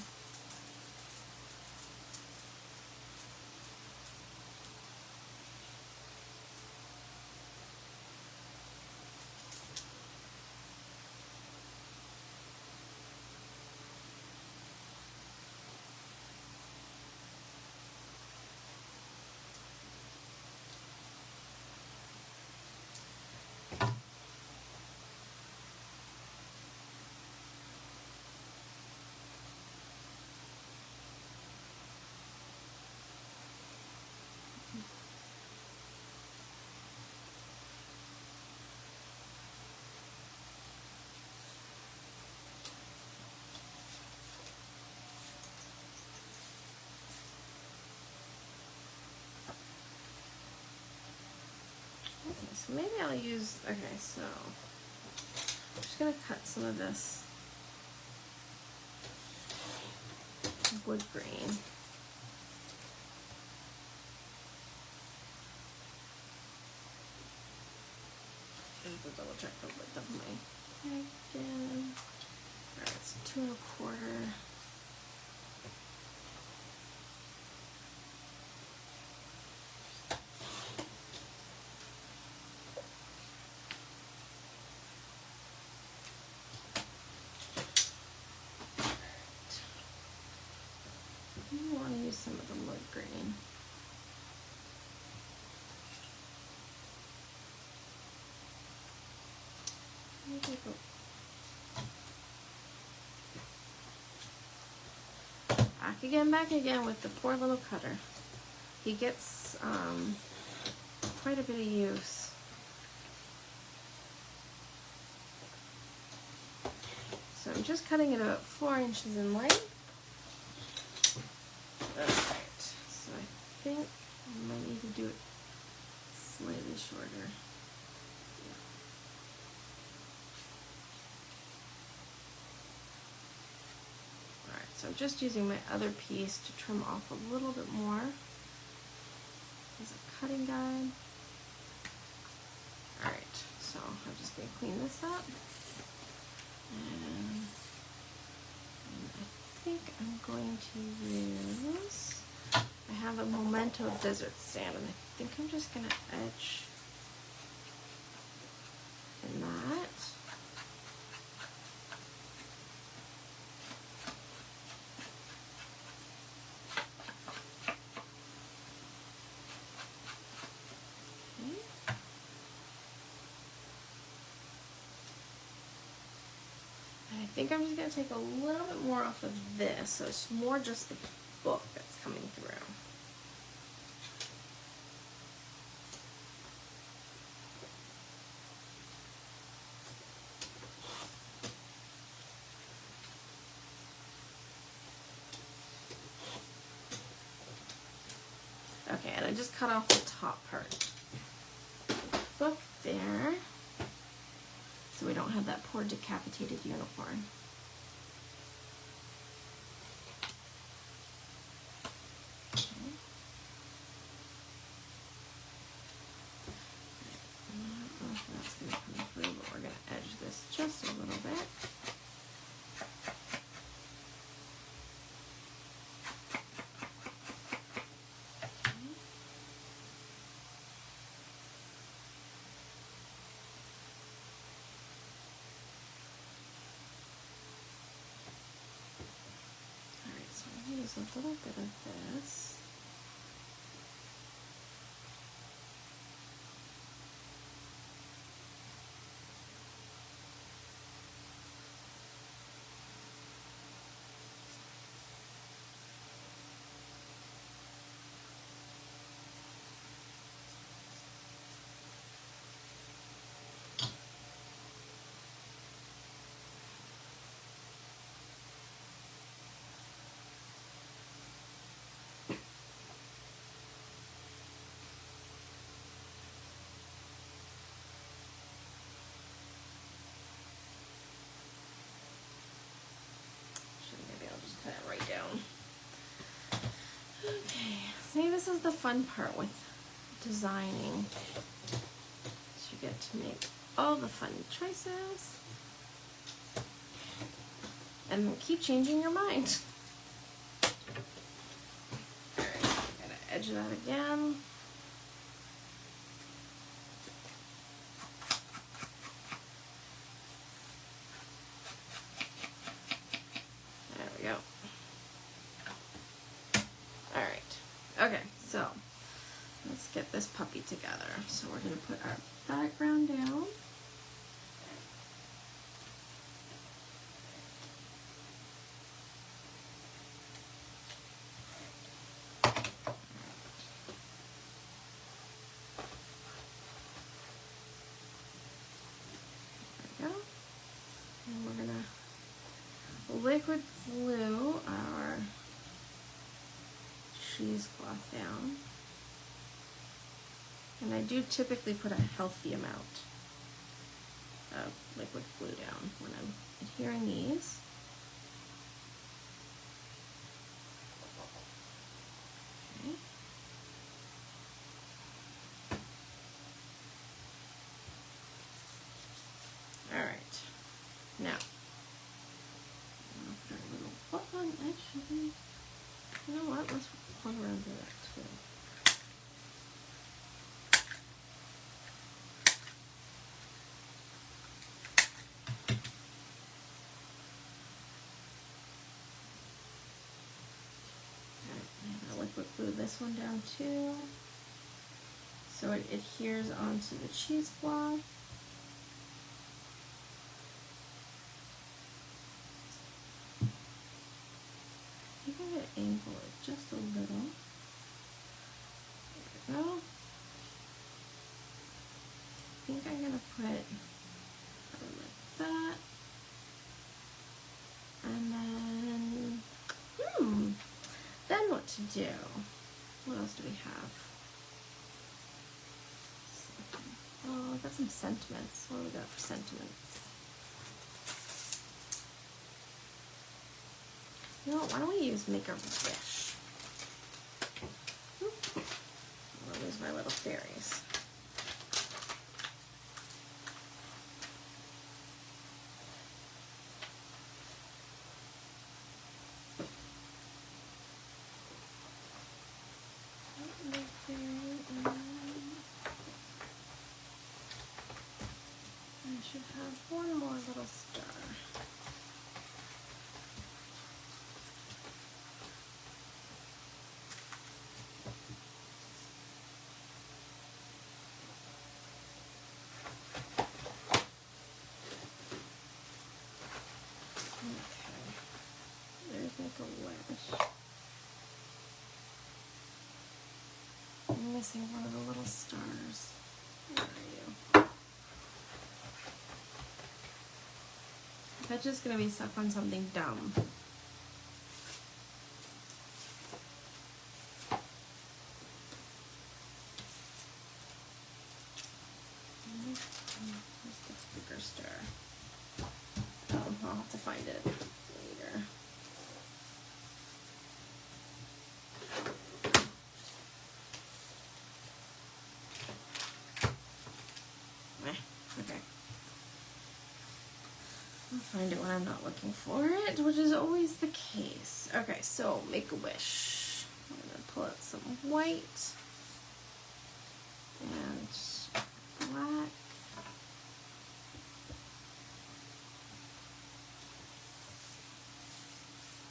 Okay, so maybe I'll use, okay, so I'm just gonna cut some of this wood grain. To double check the width of my peg again. Alright, it's 2 1/4. I want to use some of the wood grain. Back again with the poor little cutter. He gets quite a bit of use. So I'm just cutting it about 4 inches in length. Alright, so I think I might need to do it slightly shorter. So I'm just using my other piece to trim off a little bit more as a cutting guide. Alright, so I'm just going to clean this up. And I think I'm going to use, I have a Memento Desert Sand, and I think I'm just going to etch in that. I think I'm just going to take a little bit more off of this, so it's more just the book that's coming through. Okay, and I just cut off the top part. Book there. So we don't have that poor decapitated unicorn. Okay. I don't know if that's going to come through, but we're going to edge this just a little bit. A little bit of this. See, this is the fun part with designing. So you get to make all the fun choices and keep changing your mind. Alright, I'm gonna edge that again. There we go. Alright, okay, so let's get this puppy together. So we're gonna put our background down. Liquid glue our cheesecloth down. And I do typically put a healthy amount of liquid glue down when I'm adhering these. Okay. All right. Now, I'll put a little button. Actually, you know what? Let's plug around to that too. Liquid glue this one down too, so it adheres onto the cheesecloth. I think I'm going to angle it just a little. There we go. I think I'm going to put like that. And then what to do? What else do we have? Oh, I got some sentiments. What do we got for sentiments? You know what, why don't we use Make a Wish? I'm gonna lose my little fairies. I should have one more little star. Make a wish. I'm missing one of the little stars. Where are you? That's just gonna be stuck on something dumb. Where's the bigger star? Oh, I'll have to find it later. Okay. I'll find it when I'm not looking for it, which is always the case. Okay, so Make a Wish. I'm gonna pull out some white and black.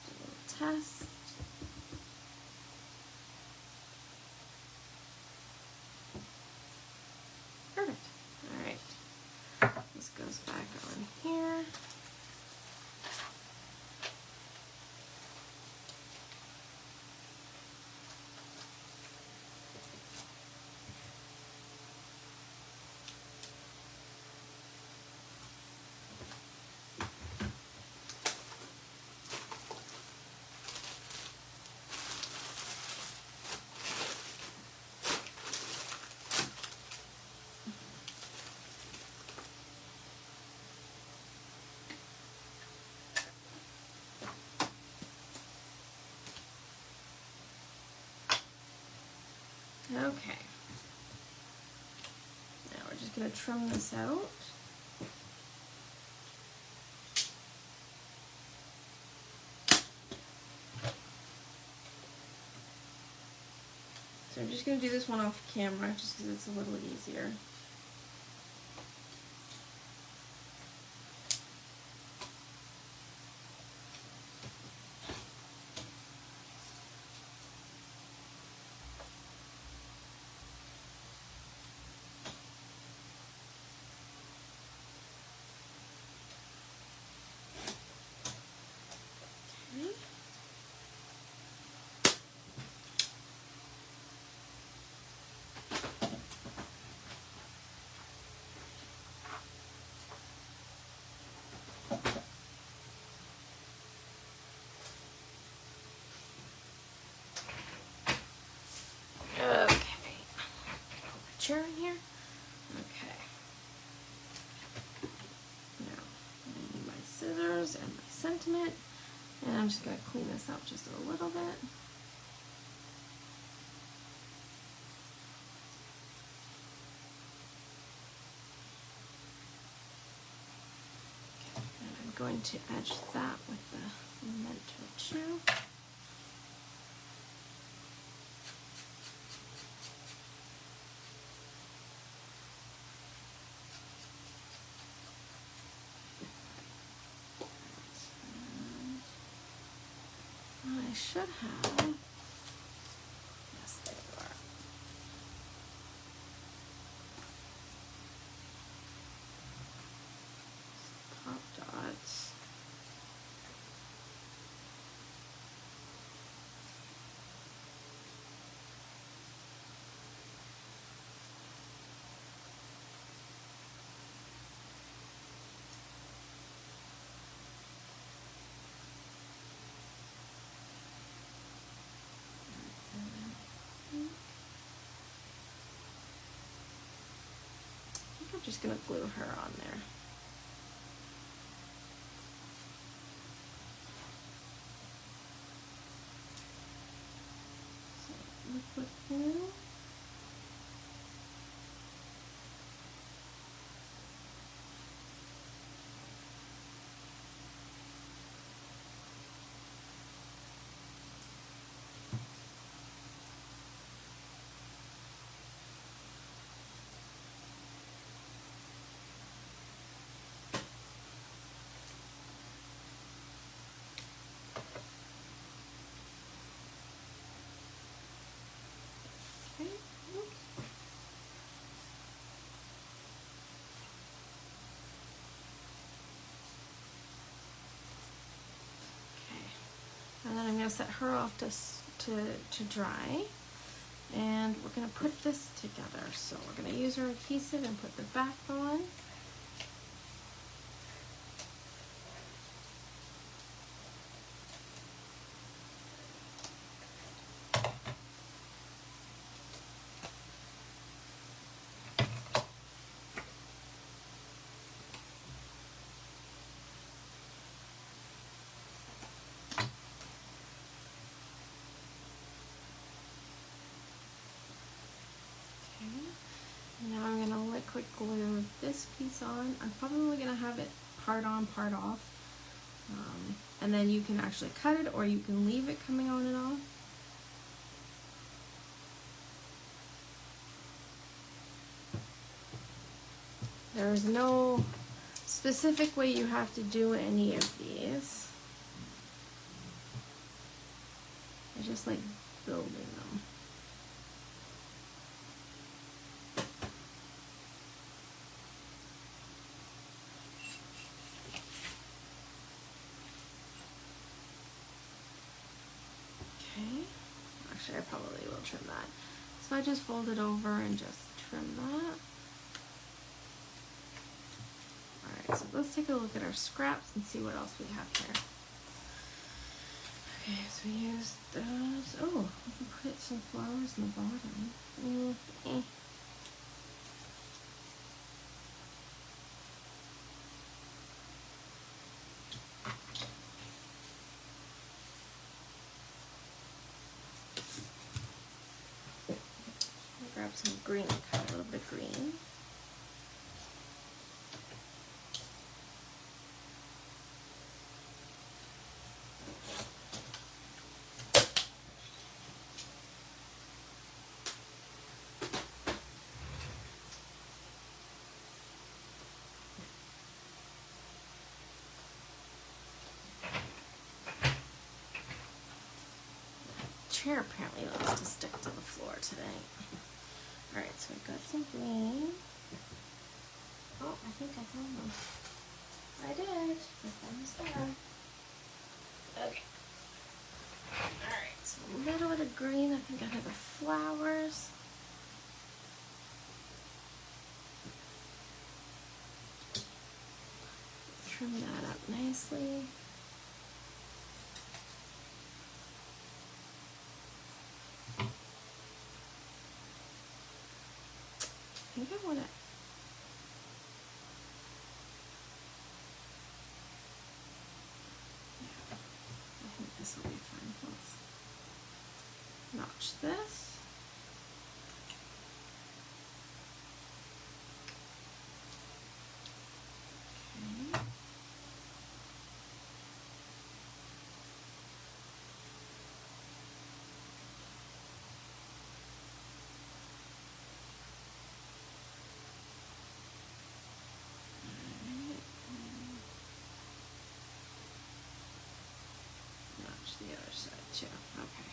Do a little test. Perfect. All right. This goes back on here. Okay. Now we're just going to trim this out. So I'm just going to do this one off camera just because it's a little easier. I'm just going to clean this up just a little bit. And I'm going to edge that with the Memento too. I should have, yes, there you are. Pop dots. I'm just going to glue her on there. So, liquid glue. Okay. And then I'm going to set her off to dry. And we're going to put this together. So we're going to use our adhesive and put the back on. Now I'm going to liquid glue this piece on. I'm probably going to have it part on, part off. And then you can actually cut it or you can leave it coming on and off. There is no specific way you have to do any of these. I just like building them. Actually, I probably will trim that. So I just fold it over and just trim that. Alright, so let's take a look at our scraps and see what else we have here. Okay, so we use those. Oh, we can put some flowers in the bottom. Grab some green, cut a little bit of green. Chair apparently likes to stick to the floor today. Alright, so I've got some green. Oh, I think I found them. I did. The one is there. Okay. Alright, so a little bit of green. I think I have the flowers. Trim that up nicely. I think I want to. I match this. Okay. Match the other side too. Okay.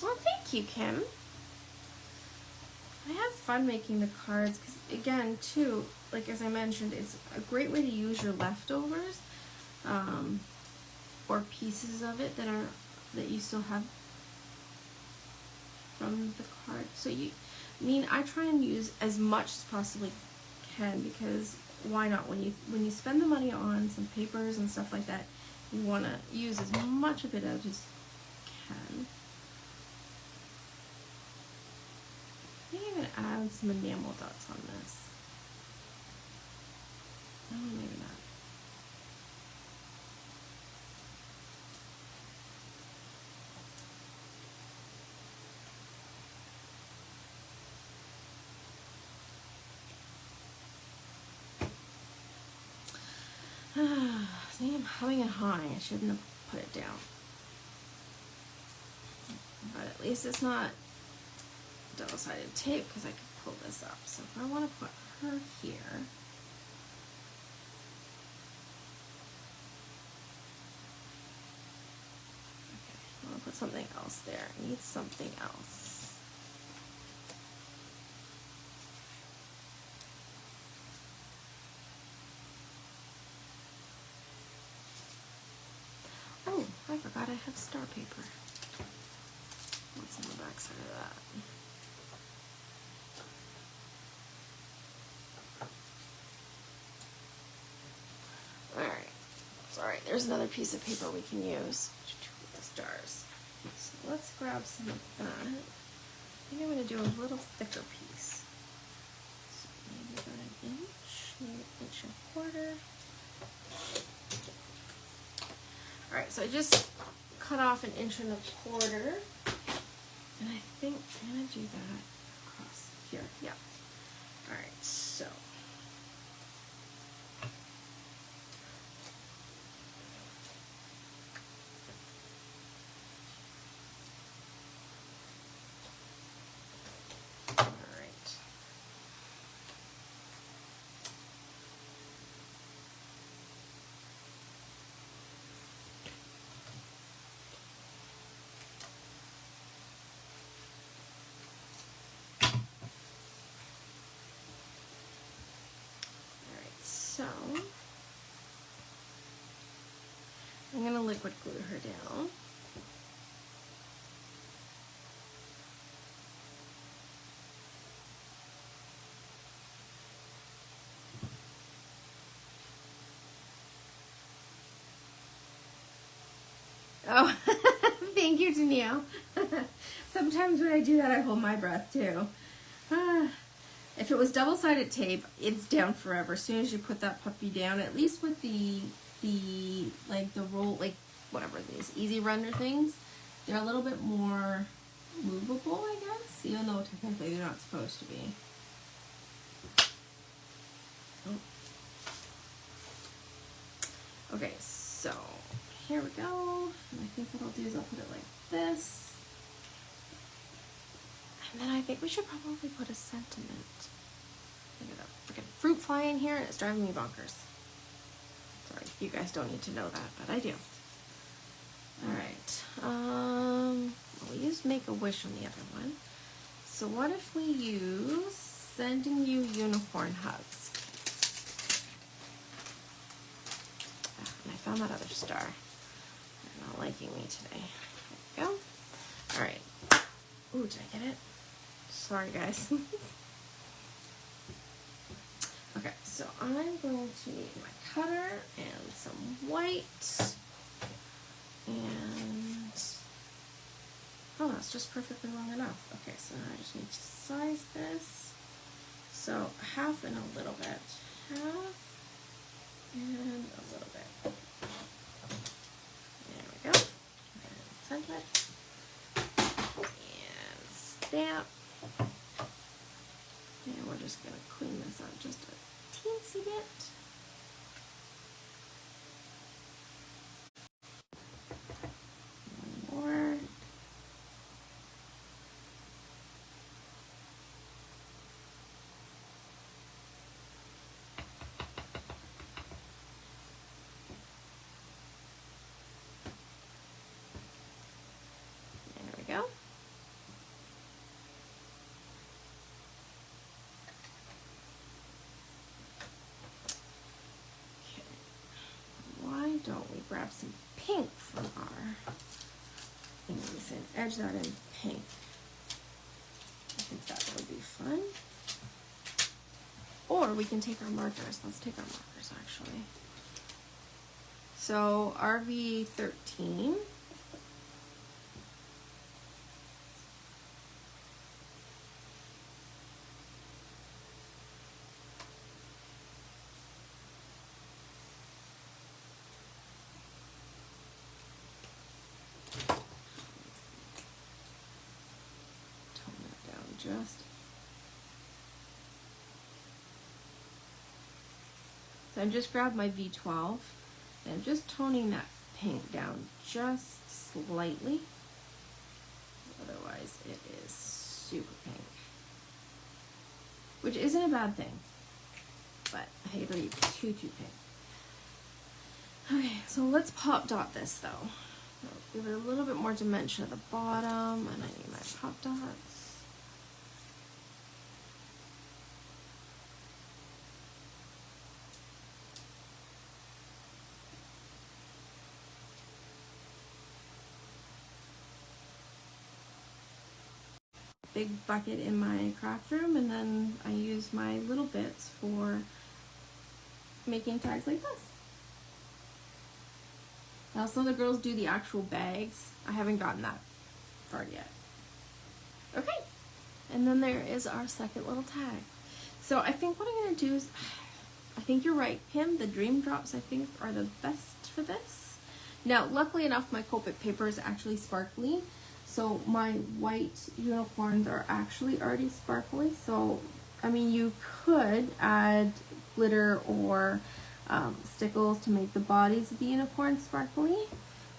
Well, thank you, Kim. I have fun making the cards because, again, too, like as I mentioned, it's a great way to use your leftovers or pieces of it that you still have from the card. So I try and use as much as possibly can, because why not? When you spend the money on some papers and stuff like that, you want to use as much of it as you can. I'm even add some enamel dots on this. Oh, maybe not. See, I'm humming and hawing. I shouldn't have put it down. But at least it's not double-sided tape, because I can pull this up. So if I want to put her here, okay, I want to put something else there. I need something else. Oh, I forgot I have star paper. What's on the back side of that? Alright, sorry, there's another piece of paper we can use with the stars. So let's grab some of that. I think I'm going to do a little thicker piece. So maybe about an inch, maybe an inch and a quarter. Alright, so I just cut off an inch and a quarter. And I think I'm going to do that across here. Yeah. Alright, so. So, I'm going to liquid glue her down. Oh, thank you, Danielle. Sometimes when I do that, I hold my breath too. If it was double-sided tape, it's down forever. As soon as you put that puppy down, at least with the roll, like whatever these easy runner things, they're a little bit more movable, I guess, even though technically they're not supposed to be. Oh. Okay, so here we go. And I think what I'll do is I'll put it like this. And then I think we should probably put a sentiment. Look at that freaking fruit fly in here, and it's driving me bonkers. Sorry, you guys don't need to know that, but I do. Alright. We used Make-A-Wish on the other one. So what if we use Sending You Unicorn Hugs? And I found that other star. They're not liking me today. There we go. Alright, Ooh, did I get it? Sorry, guys. Okay, so I'm going to need my cutter and some white. And, oh, that's just perfectly long enough. Okay, so now I just need to size this. So half and a little bit. Half and a little bit. There we go. And center it. And stamp. And we're just going to clean this up just a teensy bit. One more. There we go. Don't we grab some pink from our things and edge that in pink? I think that would be fun. Or we can take our markers. Let's take our markers actually. So RV13. Just so I've just grabbed my V12 and I'm just toning that pink down just slightly, otherwise it is super pink, which isn't a bad thing, but I hate to leave too pink. Okay, so let's pop dot this though. I'll give it a little bit more dimension at the bottom, and I need my pop dots. Big bucket in my craft room, and then I use my little bits for making tags like this. Now some of the girls do the actual bags. I haven't gotten that far yet. Okay, and then there is our second little tag. So I think what I'm going to do is, I think you're right, Kim, the Dream Drops I think are the best for this. Now luckily enough my Copic paper is actually sparkly. So my white unicorns are actually already sparkly. So, I mean, you could add glitter or stickles to make the bodies of the unicorns sparkly.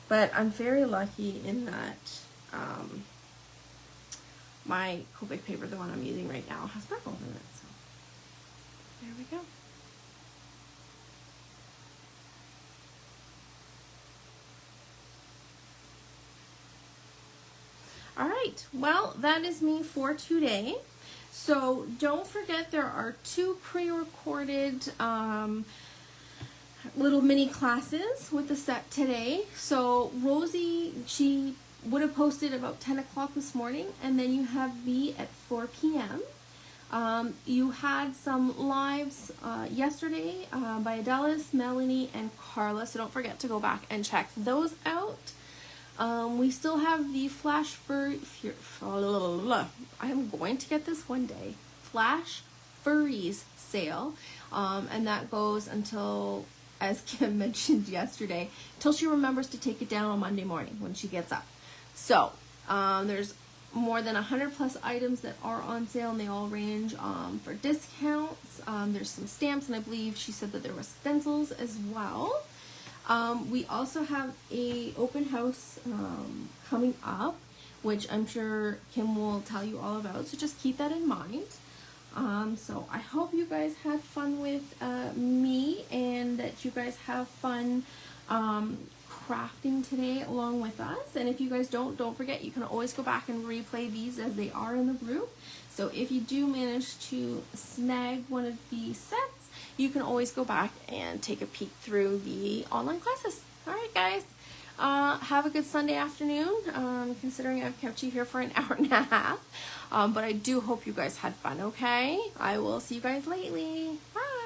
But I'm very lucky in that my Copic paper, the one I'm using right now, has sparkles in it. So, there we go. All right, well, that is me for today. So don't forget there are 2 pre-recorded little mini classes with the set today. So Rosie, she would have posted about 10 o'clock this morning, and then you have me at 4 p.m. You had some lives yesterday by Adelis, Melanie, and Carla, so don't forget to go back and check those out. We still have the Flash Furry, I am going to get this one day, Flash Furries sale, and that goes until, as Kim mentioned yesterday, until she remembers to take it down on Monday morning when she gets up. So, there's more than 100 plus items that are on sale, and they all range for discounts. There's some stamps, and I believe she said that there were stencils as well. We also have a open house coming up, which I'm sure Kim will tell you all about, so just keep that in mind. So I hope you guys had fun with me, and that you guys have fun crafting today along with us. And if you guys don't forget, you can always go back and replay these as they are in the group. So if you do manage to snag one of the sets, you can always go back and take a peek through the online classes. All right, guys. have a good Sunday afternoon, considering I've kept you here for an hour and a half. But I do hope you guys had fun, okay? I will see you guys lately. Bye!